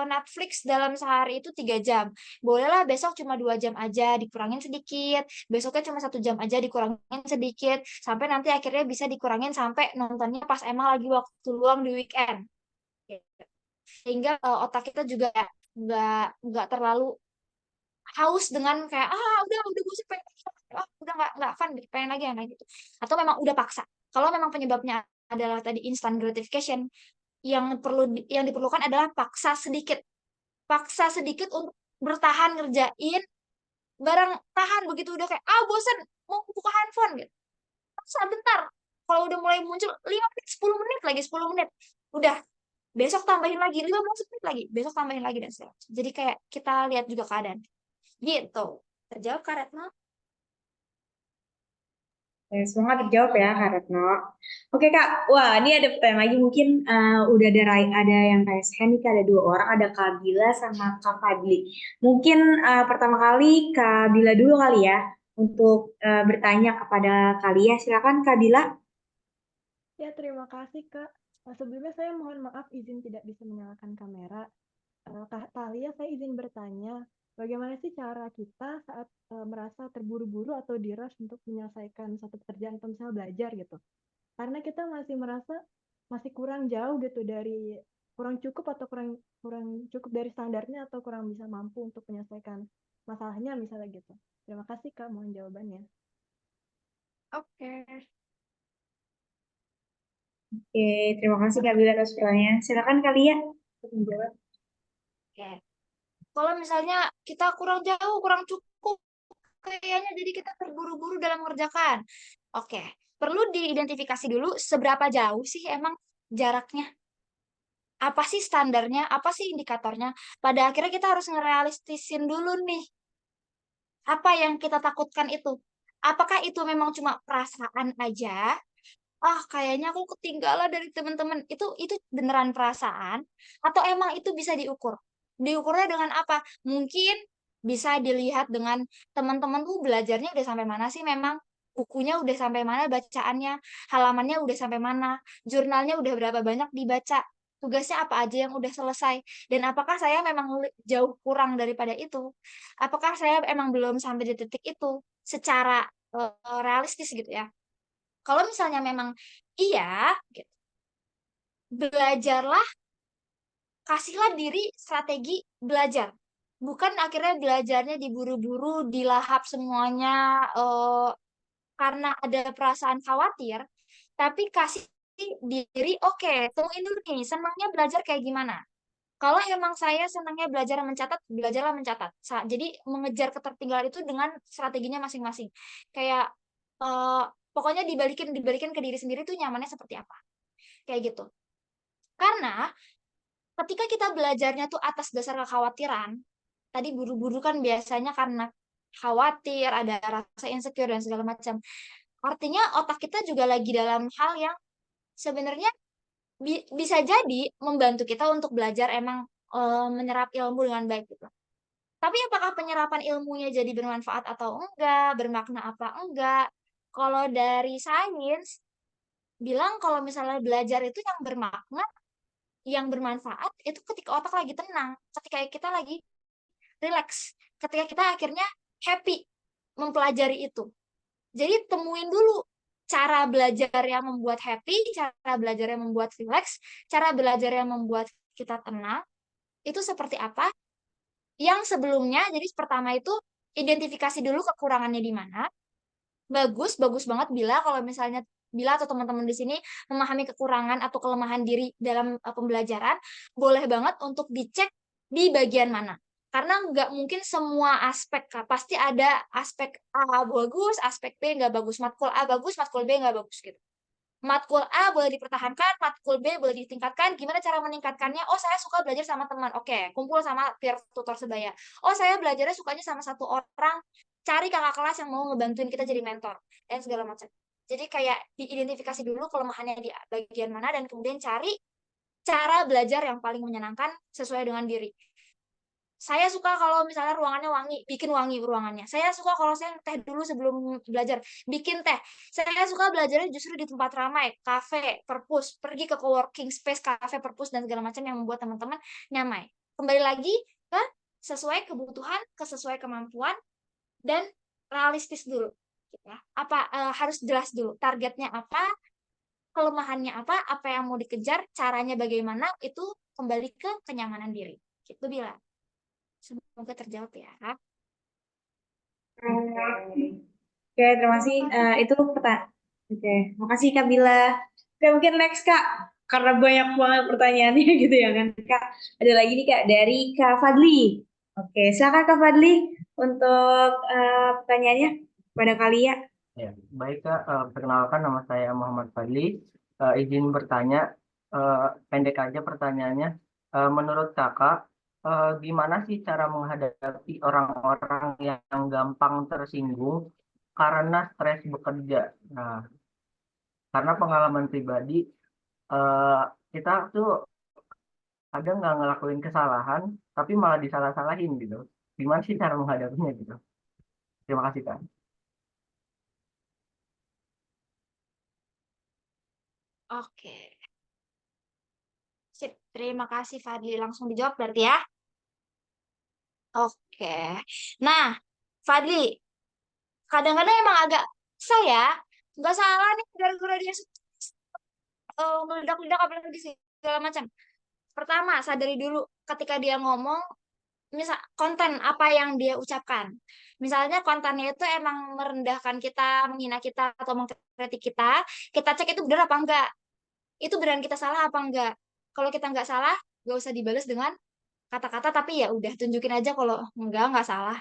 Netflix dalam sehari itu 3 jam. Bolehlah besok cuma 2 jam aja, dikurangin sedikit. Besoknya cuma 1 jam aja, dikurangin sedikit. Sampai nanti akhirnya bisa dikurangin sampai nontonnya pas emang lagi waktu luang di weekend. Gitu. Sehingga otak kita juga nggak terlalu haus dengan kayak udah bosan pengen lagi. Udah nggak fun gitu, pengen lagi yang kayak gitu. Atau memang udah paksa. Kalau memang penyebabnya adalah tadi instant gratification, yang diperlukan adalah paksa sedikit untuk bertahan ngerjain barang tahan begitu udah kayak bosen mau buka handphone gitu paksa bentar kalau udah mulai muncul 5 menit 10 menit lagi 10 menit udah besok tambahin lagi 15 menit lagi besok tambahin lagi dan seterusnya jadi kayak kita lihat juga keadaan gitu terjawab Kak Retno. Ya, semoga terjawab ya Kak Retno. Oke Kak, wah ini ada pertanyaan lagi mungkin udah ada yang raise hand nih Kak, ada 2 orang, ada Kak Bila sama Kak Fadli. Mungkin pertama kali Kak Bila dulu kali ya untuk bertanya kepada kalian. Silakan Kak Bila. Ya, terima kasih, Kak. Sebelumnya saya mohon maaf izin tidak bisa menyalakan kamera. Kak Talia, saya izin bertanya, bagaimana sih cara kita saat merasa terburu-buru atau dirush untuk menyelesaikan satu pekerjaan atau misalnya belajar gitu? Karena kita masih merasa masih kurang jauh gitu dari kurang cukup atau kurang kurang cukup dari standarnya atau kurang bisa mampu untuk menyelesaikan masalahnya misalnya gitu. Terima kasih Kak, mohon jawabannya. Oke. Oke, terima kasih Kak Bila atas pertanyaannya. Silakan kali ya untuk menjawab. Oke. Kalau misalnya kita kurang jauh, kurang cukup, kayaknya jadi kita terburu-buru dalam mengerjakan. Oke, perlu diidentifikasi dulu seberapa jauh sih emang jaraknya. Apa sih standarnya, apa sih indikatornya. Pada akhirnya kita harus ngerealistisin dulu nih, apa yang kita takutkan itu. Apakah itu memang cuma perasaan aja? Ah, kayaknya aku ketinggalan dari teman-teman. Itu beneran perasaan atau emang itu bisa diukur? Diukurnya dengan apa? Mungkin bisa dilihat dengan teman-teman tuh belajarnya udah sampai mana sih memang bukunya udah sampai mana bacaannya, halamannya udah sampai mana, jurnalnya udah berapa banyak dibaca, tugasnya apa aja yang udah selesai, dan apakah saya memang jauh kurang daripada itu? Apakah saya emang belum sampai di titik itu secara realistis gitu ya? Kalau misalnya memang iya, gitu, belajarlah, kasihlah diri strategi belajar. Bukan akhirnya belajarnya diburu-buru, dilahap semuanya karena ada perasaan khawatir, tapi kasih diri, oke, temuin dulu nih, senangnya belajar kayak gimana. Kalau emang saya senangnya belajar mencatat, belajarlah mencatat. Jadi mengejar ketertinggalan itu dengan strateginya masing-masing. Kayak eh, pokoknya dibalikin dibalikin ke diri sendiri tuh nyamannya seperti apa. Kayak gitu. Karena ketika kita belajarnya tuh atas dasar kekhawatiran, tadi buru-buru kan biasanya karena khawatir, ada rasa insecure dan segala macam. Artinya otak kita juga lagi dalam hal yang sebenarnya bisa jadi membantu kita untuk belajar emang menyerap ilmu dengan baik gitu. Tapi apakah penyerapan ilmunya jadi bermanfaat atau enggak, bermakna apa enggak? Kalau dari sains bilang kalau misalnya belajar itu yang bermakna, yang bermanfaat itu ketika otak lagi tenang, ketika kita lagi relax, ketika kita akhirnya happy mempelajari itu. Jadi temuin dulu cara belajar yang membuat happy, cara belajar yang membuat relax, cara belajar yang membuat kita tenang, itu seperti apa. Yang sebelumnya, jadi pertama itu identifikasi dulu kekurangannya di mana. Bagus, bagus banget bila kalau misalnya bila atau teman-teman di sini memahami kekurangan atau kelemahan diri dalam pembelajaran, boleh banget untuk dicek di bagian mana. Karena nggak mungkin semua aspek, Kak. Pasti ada aspek A bagus, aspek B nggak bagus. Matkul A bagus, matkul B nggak bagus gitu. Matkul A boleh dipertahankan, matkul B boleh ditingkatkan. Gimana cara meningkatkannya? Oh, saya suka belajar sama teman. Oke, kumpul sama peer tutor sebaya. Oh, saya belajarnya sukanya sama satu orang. Cari kakak kelas yang mau ngebantuin kita jadi mentor dan segala macam. Jadi kayak diidentifikasi dulu kelemahannya di bagian mana dan kemudian cari cara belajar yang paling menyenangkan sesuai dengan diri. Saya suka kalau misalnya ruangannya wangi, bikin wangi ruangannya. Saya suka kalau saya teh dulu sebelum belajar, bikin teh. Saya suka belajarnya justru di tempat ramai, kafe, perpus, pergi ke coworking space, kafe, perpus, dan segala macam yang membuat teman-teman nyaman. Kembali lagi ke sesuai kebutuhan, sesuai kemampuan, dan realistis dulu. Ya. Apa harus jelas dulu targetnya apa, kelemahannya apa yang mau dikejar, caranya bagaimana, itu kembali ke kenyamanan diri. Gitu Bila. Semoga terjawab ya. Oke, terima kasih. Itu pertanyaan. Oke, makasih Kak Bila. Oke, mungkin next Kak, karena banyak banget pertanyaannya gitu ya kan Kak. Ada lagi nih Kak dari Kak Fadli. Oke, silakan Kak Fadli untuk pertanyaannya pada kalian. Ya, baik Kak. Perkenalkan nama saya Muhammad Fadli. Izin bertanya, pendek aja pertanyaannya. Menurut Kakak, gimana sih cara menghadapi orang-orang yang gampang tersinggung karena stres bekerja? Nah, karena pengalaman pribadi, eh, kita tuh kadang nggak ngelakuin kesalahan, tapi malah disalah-salahin gitu. Gimana sih cara menghadapinya gitu? Terima kasih Kak. Oke. Sip. Terima kasih Fadli. Langsung dijawab berarti ya. Oke. Nah, Fadli, kadang-kadang emang agak kesel ya. Nggak salah nih gara-gara dia stres. meledak-ledak apalagi segala macam. Pertama, sadari dulu ketika dia ngomong, misal konten apa yang dia ucapkan. Misalnya kontennya itu emang merendahkan kita, menghina kita, atau mengkritik kita cek itu benar apa enggak. Itu beneran kita salah apa enggak. Kalau kita enggak salah, gak usah dibalas dengan kata-kata, tapi ya udah tunjukin aja kalau enggak salah.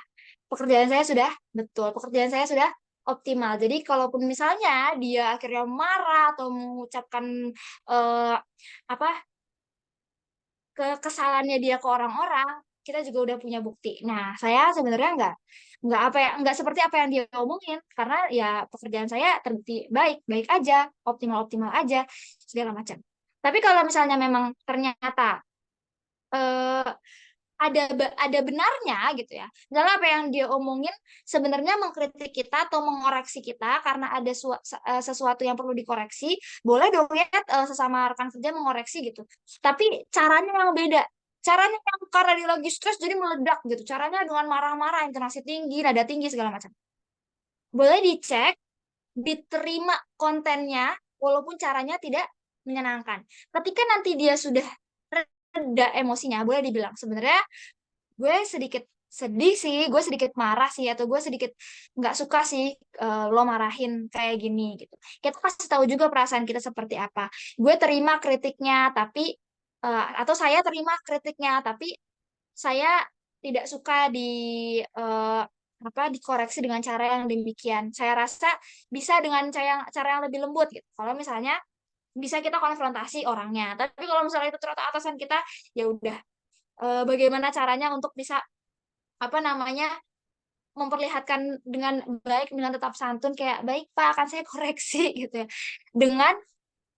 Pekerjaan saya sudah betul, pekerjaan saya sudah optimal. Jadi kalaupun misalnya dia akhirnya marah atau mengucapkan eh, apa kesalahannya dia ke orang-orang, kita juga udah punya bukti. Nah, saya sebenarnya nggak seperti apa yang dia omongin, karena ya pekerjaan saya terbukti baik aja, optimal aja, segala macam. Tapi kalau misalnya memang ternyata eh, ada benarnya gitu ya. Misalnya apa yang dia omongin sebenarnya mengkritik kita atau mengoreksi kita karena ada sesuatu yang perlu dikoreksi, boleh dong ya sesama rekan kerja mengoreksi gitu. Tapi caranya yang beda. Caranya yang karena dia lagi stres jadi meledak gitu. Caranya dengan marah-marah, intonasi tinggi, nada tinggi segala macam. Boleh dicek, diterima kontennya walaupun caranya tidak menyenangkan. Ketika nanti dia sudah reda emosinya, boleh dibilang sebenarnya gue sedikit sedih sih, gue sedikit marah sih, atau gue sedikit nggak suka sih lo marahin kayak gini gitu. Kita kasih tahu juga perasaan kita seperti apa. Gue terima kritiknya, tapi atau saya terima kritiknya, tapi saya tidak suka eh, dikoreksi dengan cara yang demikian. Saya rasa bisa dengan cara yang lebih lembut gitu. Kalau misalnya bisa kita konfrontasi orangnya. Tapi kalau misalnya itu ternyata atasan kita, ya udah bagaimana caranya untuk bisa apa namanya memperlihatkan dengan baik, dengan tetap santun, kayak baik Pak akan saya koreksi gitu ya, dengan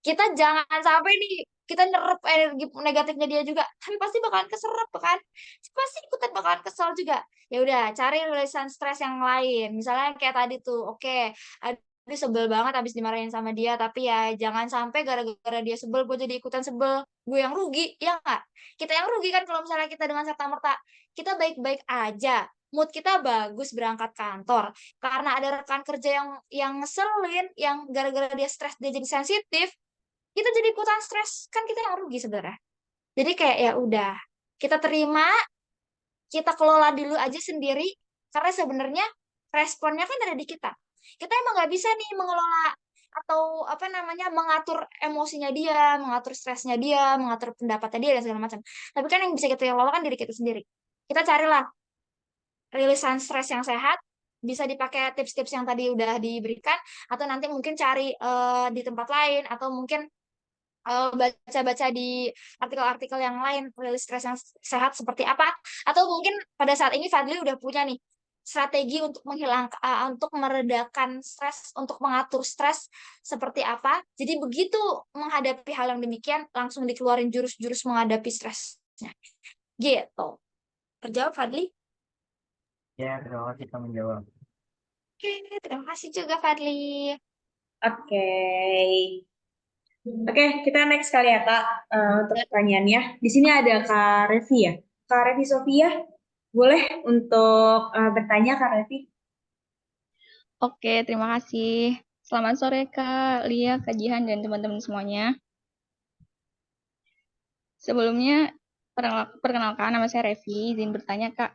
kita jangan sampai nih kita nyerap energi negatifnya dia juga, tapi pasti bakalan keserap kan, pasti ikutan bakalan kesel juga. Ya udah, cari rilisan stres yang lain, misalnya kayak tadi tuh, oke, aduh sebel banget habis dimarahin sama dia, tapi ya jangan sampai gara-gara dia sebel gue jadi ikutan sebel, gue yang rugi, ya nggak? Kita yang rugi kan kalau misalnya kita dengan serta-merta kita baik-baik aja, mood kita bagus berangkat kantor, karena ada rekan kerja yang ngeselin, yang gara-gara dia stres dia jadi sensitif, kita jadi ikutan stres, kan kita yang rugi sebenarnya. Jadi kayak ya udah, kita terima, kita kelola dulu aja sendiri, karena sebenarnya responnya kan ada di kita. Kita emang nggak bisa nih mengelola atau apa namanya mengatur emosinya dia, mengatur stresnya dia, mengatur pendapatnya dia dan segala macam. Tapi kan yang bisa kita kelola kan diri kita sendiri. Kita carilah rilisan stres yang sehat, bisa dipakai tips-tips yang tadi udah diberikan, atau nanti mungkin cari di tempat lain, atau mungkin baca-baca di artikel-artikel yang lain rilis stres yang sehat seperti apa, atau mungkin pada saat ini Fadli udah punya nih strategi untuk menghilangkan untuk meredakan stres, untuk mengatur stres seperti apa, jadi begitu menghadapi hal yang demikian langsung dikeluarin jurus-jurus menghadapi stresnya gitu. Terjawab Fadli? Ya, terima kasih kamu menjawab. Oke, terima kasih juga Fadli. Oke. Oke, kita next kali ya Kak untuk pertanyaannya. Di sini ada Kak Revi ya. Kak Revi Sofia, boleh untuk bertanya Kak Revi? Oke, terima kasih. Selamat sore Kak Lia, Kak Jihan, dan teman-teman semuanya. Sebelumnya, perkenalkan nama saya Revi. Izin bertanya Kak,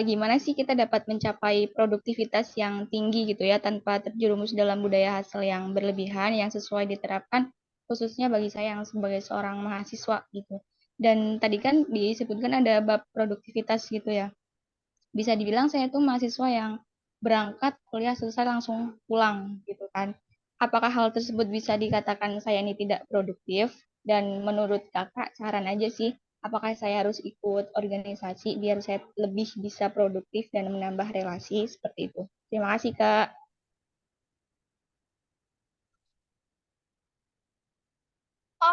gimana sih kita dapat mencapai produktivitas yang tinggi gitu ya, tanpa terjerumus dalam budaya hasil yang berlebihan, yang sesuai diterapkan, khususnya bagi saya yang sebagai seorang mahasiswa gitu. Dan tadi kan disebutkan ada bab produktivitas gitu ya. Bisa dibilang saya tuh mahasiswa yang berangkat kuliah selesai langsung pulang gitu kan. Apakah hal tersebut bisa dikatakan saya ini tidak produktif? Dan menurut kakak, saran aja sih, apakah saya harus ikut organisasi biar saya lebih bisa produktif dan menambah relasi seperti itu? Terima kasih kak.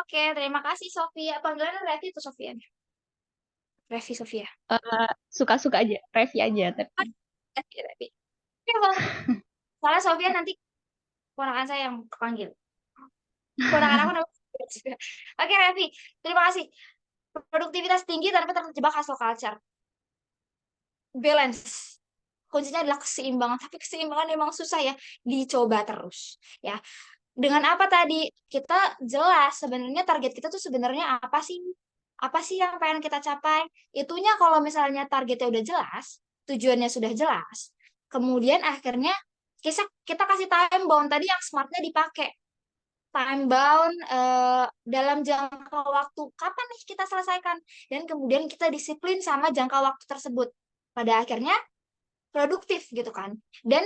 Oke, terima kasih Sofia. Panggilannya Revi itu Sofia. Revi Sofia. Suka-suka aja, Revi aja tapi. Revi. Oke, Bang. Soalnya Sofia nanti ponakan saya yang kepanggil. Ponakan aku namanya juga. Oke, Revi. Terima kasih. Produktivitas tinggi tanpa terjebak hustle culture. Balance. Kuncinya adalah keseimbangan, tapi keseimbangan memang susah ya, dicoba terus ya. Dengan apa tadi? Kita jelas sebenarnya target kita tuh sebenarnya apa sih? Apa sih yang pengen kita capai? Itunya kalau misalnya targetnya udah jelas, tujuannya sudah jelas, kemudian akhirnya kita kasih time bound tadi yang smartnya dipakai. Time bound dalam jangka waktu kapan nih kita selesaikan, dan kemudian kita disiplin sama jangka waktu tersebut. Pada akhirnya produktif gitu kan. Dan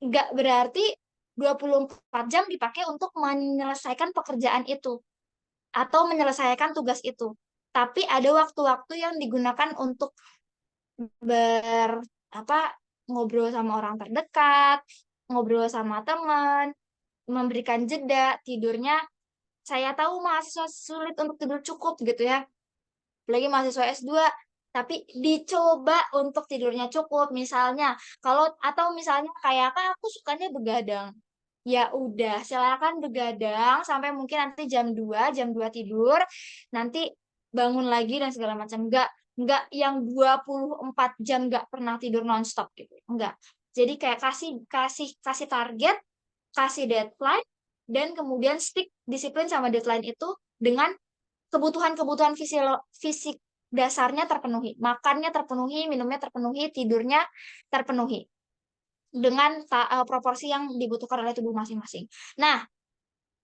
nggak berarti 24 jam dipakai untuk menyelesaikan pekerjaan itu atau menyelesaikan tugas itu. Tapi ada waktu-waktu yang digunakan untuk ber apa ngobrol sama orang terdekat, ngobrol sama teman, memberikan jeda tidurnya. Saya tahu mahasiswa sulit untuk tidur cukup gitu ya, apalagi mahasiswa S2, tapi dicoba untuk tidurnya cukup. Misalnya kalau atau misalnya kayak kan aku sukanya begadang, ya udah silakan begadang sampai mungkin nanti jam 2 tidur, nanti bangun lagi dan segala macam. Enggak yang 24 jam nggak pernah tidur nonstop gitu, enggak. Jadi kayak kasih kasih kasih target, kasih deadline, dan kemudian stick disiplin sama deadline itu dengan kebutuhan-kebutuhan fisik dasarnya terpenuhi, makannya terpenuhi, minumnya terpenuhi, tidurnya terpenuhi dengan proporsi yang dibutuhkan oleh tubuh masing-masing. Nah,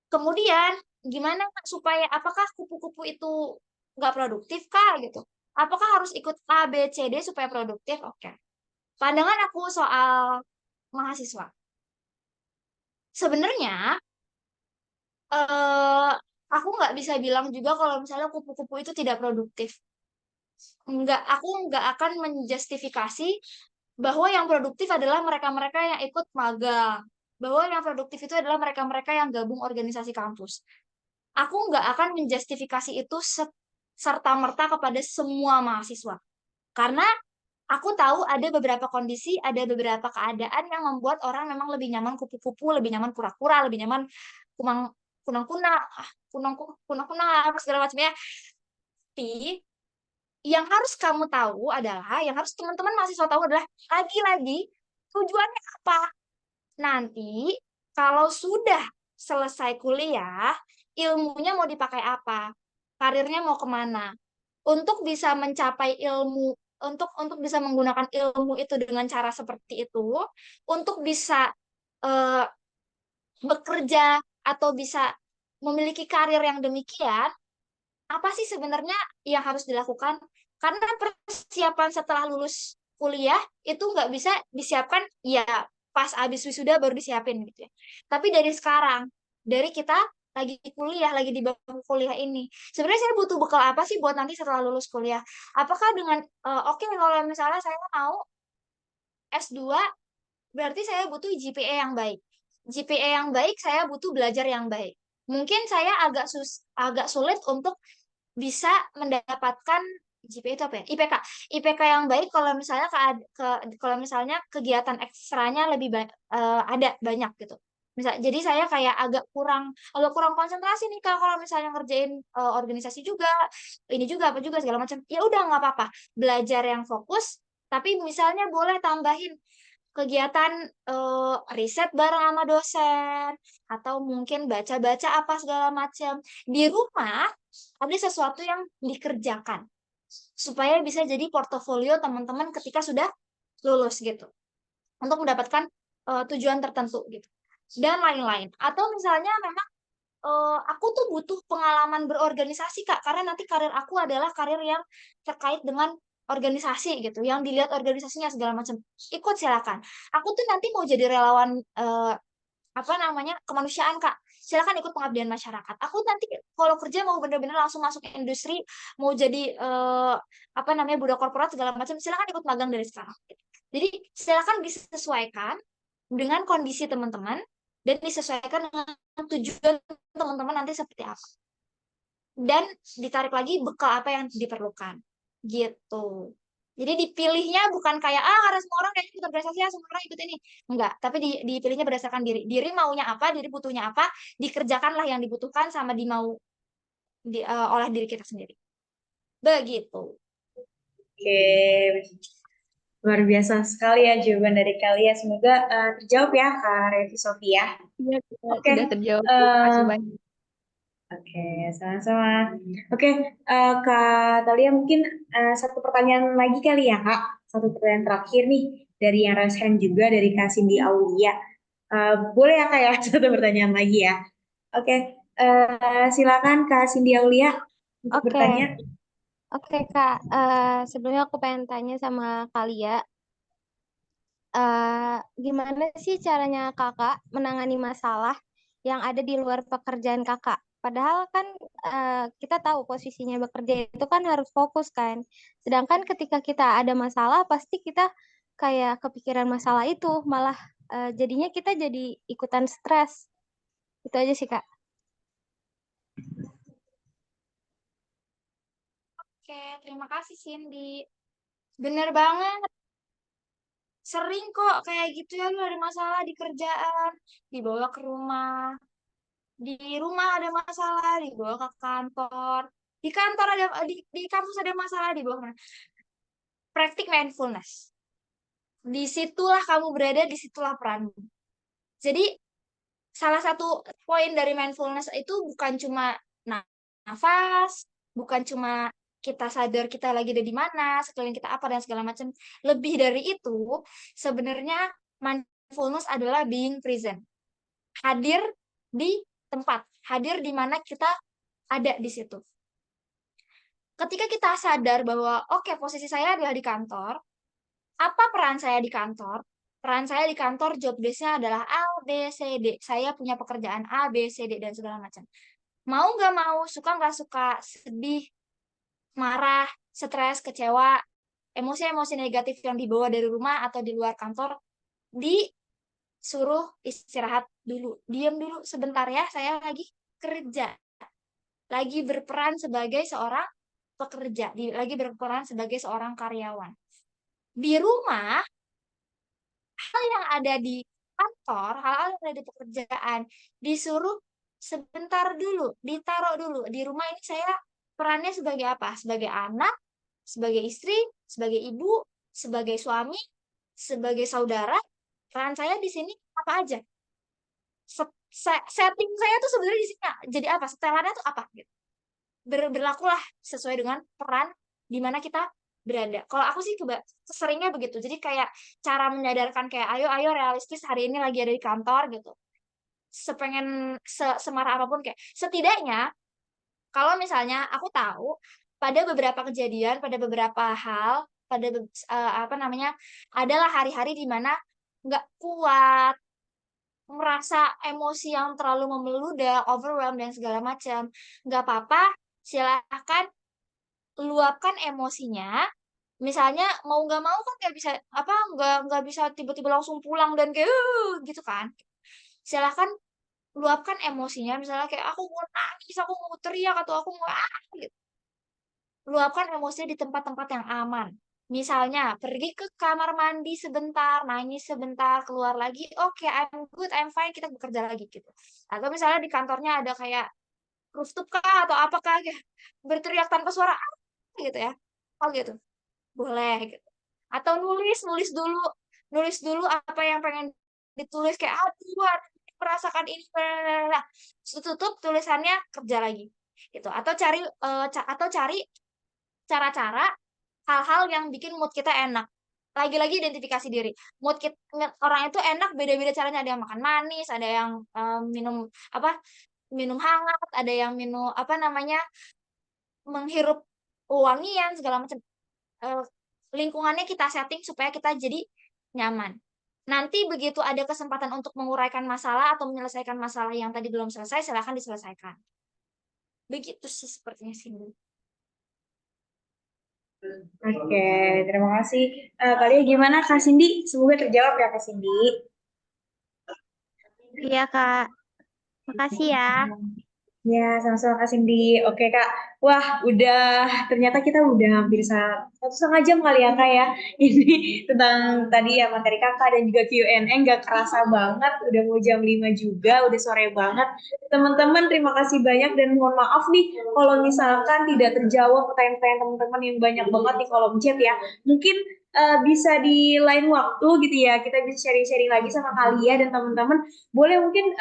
kemudian gimana supaya apakah kupu-kupu itu nggak produktif kah gitu? Apakah harus ikut A, B, C, D supaya produktif? Oke. Pandangan aku soal mahasiswa. Sebenarnya eh, aku nggak bisa bilang juga kalau misalnya kupu-kupu itu tidak produktif. Aku nggak akan menjustifikasi bahwa yang produktif adalah mereka-mereka yang ikut magang, bahwa yang produktif itu adalah mereka-mereka yang gabung organisasi kampus. Aku nggak akan menjustifikasi itu serta-merta kepada semua mahasiswa. Karena aku tahu ada beberapa kondisi, ada beberapa keadaan yang membuat orang memang lebih nyaman kupu-kupu, lebih nyaman kura-kura, lebih nyaman kumang kunang-kuna, kunang-kuna, apa segala macamnya. Tapi yang harus kamu tahu adalah, yang harus teman-teman mahasiswa tahu adalah, lagi-lagi tujuannya apa. Nanti kalau sudah selesai kuliah, ilmunya mau dipakai apa? Karirnya mau kemana? Untuk bisa mencapai ilmu, untuk bisa menggunakan ilmu itu dengan cara seperti itu, untuk bisa eh, bekerja atau bisa memiliki karir yang demikian, apa sih sebenarnya yang harus dilakukan? Karena persiapan setelah lulus kuliah itu nggak bisa disiapkan ya pas habis wisuda baru disiapin gitu ya. Tapi dari sekarang, dari kita lagi kuliah, lagi di bangku kuliah ini, sebenarnya saya butuh bekal apa sih buat nanti setelah lulus kuliah? Apakah dengan oke, kalau misalnya saya mau S2, berarti saya butuh GPA yang baik. GPA yang baik, saya butuh belajar yang baik. Mungkin saya agak sulit untuk bisa mendapatkan GPA itu apa ya? IPK. IPK yang baik kalau misalnya kalau misalnya kegiatan ekstranya ada banyak gitu. Jadi saya kayak agak kurang konsentrasi nih Kak kalau misalnya ngerjain organisasi juga, ini juga apa juga segala macam. Ya udah nggak apa-apa. Belajar yang fokus, tapi misalnya boleh tambahin kegiatan riset bareng sama dosen, atau mungkin baca-baca apa segala macam. Di rumah ada sesuatu yang dikerjakan supaya bisa jadi portofolio teman-teman ketika sudah lulus gitu, untuk mendapatkan tujuan tertentu gitu dan lain-lain. Atau misalnya memang aku tuh butuh pengalaman berorganisasi Kak, karena nanti karir aku adalah karir yang terkait dengan organisasi gitu, yang dilihat organisasinya segala macam. Ikut silakan. Aku tuh nanti mau jadi relawan apa namanya, kemanusiaan Kak. Silakan ikut pengabdian masyarakat. Aku nanti kalau kerja mau bener-bener langsung masuk ke industri, mau jadi apa namanya, budak korporat segala macam, silakan ikut magang dari sekarang. Jadi silakan disesuaikan dengan kondisi teman-teman dan disesuaikan dengan tujuan teman-teman nanti seperti apa. Dan ditarik lagi bekal apa yang diperlukan. Gitu. Jadi dipilihnya bukan kayak, karena semua orang kayak ikut organisasi, semua orang ikut ini. Enggak, tapi dipilihnya berdasarkan diri. Diri maunya apa, diri butuhnya apa, dikerjakanlah yang dibutuhkan sama oleh diri kita sendiri. Begitu. Oke. Luar biasa sekali ya jawaban dari kalian. Semoga terjawab ya Kak Revi Sofia. Iya, Oke, sudah terjawab. Terima eh, kasih banyak. oke, sama-sama. Oke, Kak Talia mungkin satu pertanyaan lagi kali ya Kak. Satu pertanyaan terakhir nih dari yang raise hand juga dari Kak Cindy Aulia. Boleh ya Kak ya satu pertanyaan lagi ya. Oke, silakan Kak Cindy Aulia untuk Oke, bertanya. oke Kak. Sebelumnya aku pengen tanya sama Kalia, gimana sih caranya Kakak menangani masalah yang ada di luar pekerjaan Kakak? Padahal kan kita tahu posisinya bekerja itu kan harus fokus kan. Sedangkan ketika kita ada masalah, pasti kita kayak kepikiran masalah itu, malah jadinya kita jadi ikutan stres. Itu aja sih Kak. Oke, terima kasih Cindy. Bener banget. Sering kok kayak gitu ya, lu ada masalah di kerjaan, dibawa ke rumah. Di rumah ada masalah, dibawa ke kantor. Di kantor ada, di kampus ada masalah, dibawa kemana? Praktik mindfulness. Disitulah kamu berada, disitulah peranmu. Jadi, salah satu poin dari mindfulness itu bukan cuma nafas, bukan cuma kita sadar kita lagi ada di mana, sekeliling kita apa dan segala macam. Lebih dari itu, sebenarnya mindfulness adalah being present. Hadir di tempat, hadir di mana kita ada di situ. Ketika kita sadar bahwa oke, posisi saya adalah di kantor, apa peran saya di kantor? Peran saya di kantor job desk-nya adalah A, B, C, D. Saya punya pekerjaan A, B, C, D, dan segala macam. Mau nggak mau, suka nggak suka, sedih, marah, stres, kecewa, emosi-emosi negatif yang dibawa dari rumah atau di luar kantor, disuruh istirahat dulu. Diam dulu sebentar ya, saya lagi kerja. Lagi berperan sebagai seorang pekerja, lagi berperan sebagai seorang karyawan. Di rumah, hal yang ada di kantor, hal-hal yang ada di pekerjaan, disuruh sebentar dulu, ditaruh dulu. Di rumah ini saya perannya sebagai apa? Sebagai anak, sebagai istri, sebagai ibu, sebagai suami, sebagai saudara. Peran saya di sini apa aja? Setting saya tuh sebenarnya di sini jadi apa? Setelannya tuh apa? Gitu. Berlakulah sesuai dengan peran di mana kita berada. Kalau aku sih seringnya begitu. Jadi kayak cara menyadarkan kayak ayo realistis hari ini lagi ada di kantor gitu. Sepengen semarah apapun kayak setidaknya kalau misalnya aku tahu pada beberapa kejadian, pada beberapa hal, pada apa namanya, adalah hari-hari di mana nggak kuat, merasa emosi yang terlalu memeludah, overwhelmed dan segala macam. Nggak apa-apa, silahkan luapkan emosinya. Misalnya mau nggak mau kan nggak bisa apa nggak bisa tiba-tiba langsung pulang dan kayak gitu kan. Silahkan luapkan emosinya. Misalnya kayak aku mau nangis, aku mau teriak atau aku mau gitu. Luapkan emosinya di tempat-tempat yang aman. Misalnya pergi ke kamar mandi sebentar, nangis sebentar, keluar lagi, oke, I'm good, I'm fine, kita bekerja lagi gitu. Atau misalnya di kantornya ada kayak rooftop kah atau apakah kayak berteriak tanpa suara gitu ya. Oh gitu. Boleh gitu. Atau nulis dulu apa yang pengen ditulis kayak aduh merasakan ini nah, tutup tulisannya kerja lagi gitu atau cari cara-cara hal-hal yang bikin mood kita enak. Lagi-lagi identifikasi diri. Mood kita, orang itu enak beda-beda caranya. Ada yang makan manis, ada yang minum apa? Minum hangat, ada yang minum apa namanya? Menghirup wangian segala macam. Lingkungannya kita setting supaya kita jadi nyaman. Nanti begitu ada kesempatan untuk menguraikan masalah atau menyelesaikan masalah yang tadi belum selesai, silakan diselesaikan. Begitu sih sepertinya sih. Oke, terima kasih. Kalian gimana Kak Cindy? Semoga terjawab ya Kak Cindy. Iya Kak, makasih ya. Ya, sama-sama Kak Cindy. Oke Kak, wah ternyata kita udah hampir 1,5 jam kali ya Kak ya. Ini tentang tadi ya materi Kakak dan juga Q&A, nggak kerasa banget. Udah mau jam 5 juga, udah sore banget. Teman-teman terima kasih banyak dan mohon maaf nih kalau misalkan tidak terjawab pertanyaan-pertanyaan teman-teman yang banyak banget di kolom chat ya. Mungkin bisa di lain waktu gitu ya. Kita bisa sharing-sharing lagi sama Kalia dan teman-teman. Boleh mungkin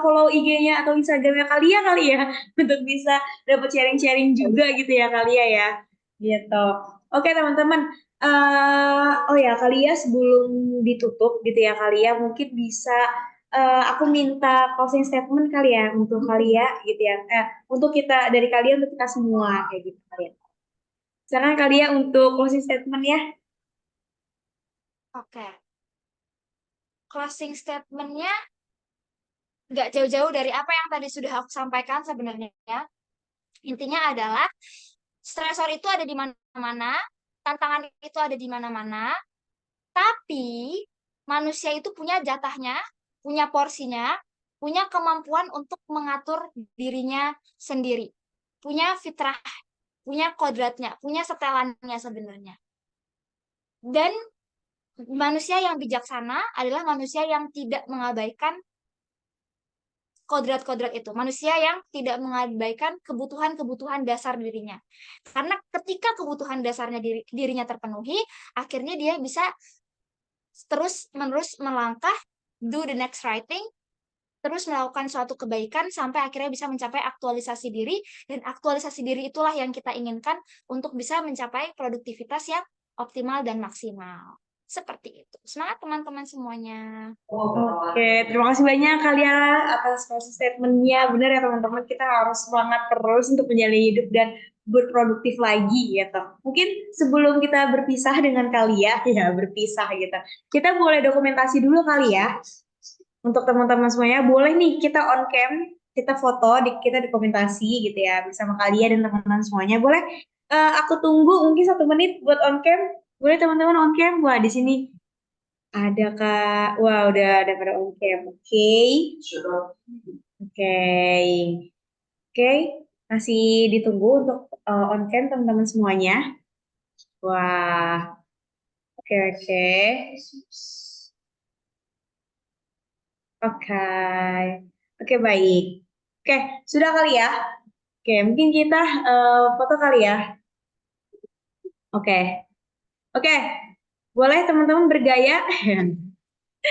follow IG-nya atau Instagram-nya Kalia kali ya untuk bisa dapat sharing-sharing juga gitu ya Kalia ya. Gitu. Oke teman-teman. Oh ya Kalia sebelum ditutup gitu ya Kalia mungkin bisa aku minta closing statement kali ya untuk Kalia gitu ya. Untuk kita dari Kalia untuk kita semua kayak gitu Kalia. Sekarang Kalia untuk closing statement ya. Oke. Closing statement-nya nggak jauh-jauh dari apa yang tadi sudah aku sampaikan sebenarnya. Intinya adalah stresor itu ada di mana-mana, tantangan itu ada di mana-mana, tapi manusia itu punya jatahnya, punya porsinya, punya kemampuan untuk mengatur dirinya sendiri. Punya fitrah, punya kodratnya, punya setelannya sebenarnya. Dan manusia yang bijaksana adalah manusia yang tidak mengabaikan kodrat-kodrat itu. Manusia yang tidak mengabaikan kebutuhan-kebutuhan dasar dirinya. Karena ketika kebutuhan dasarnya dirinya terpenuhi, akhirnya dia bisa terus-menerus melangkah, do the next right thing, terus melakukan suatu kebaikan sampai akhirnya bisa mencapai aktualisasi diri, dan aktualisasi diri itulah yang kita inginkan untuk bisa mencapai produktivitas yang optimal dan maksimal. Seperti itu. Semangat teman-teman semuanya. Oke, terima kasih banyak kalian atas closing statement-nya. Benar ya teman-teman, kita harus semangat terus untuk menjalani hidup dan berproduktif lagi gitu. Mungkin sebelum kita berpisah dengan kalian, ya berpisah gitu. Kita boleh dokumentasi dulu kali ya. Untuk teman-teman semuanya, boleh nih kita on cam, kita foto, kita dokumentasi gitu ya bersama kalian dan teman-teman semuanya. Boleh aku tunggu mungkin 1 menit buat on cam. Boleh teman-teman on cam? Wah, di sini ada Kak. Wah, udah ada pada on cam. Oke. Oke. Oke. Masih ditunggu untuk on cam teman-teman semuanya. Wah. Oke, oke. Oke. Oke, baik. Oke, sudah kali ya? Oke, mungkin kita foto kali ya. Oke. Oke. Boleh teman-teman bergaya?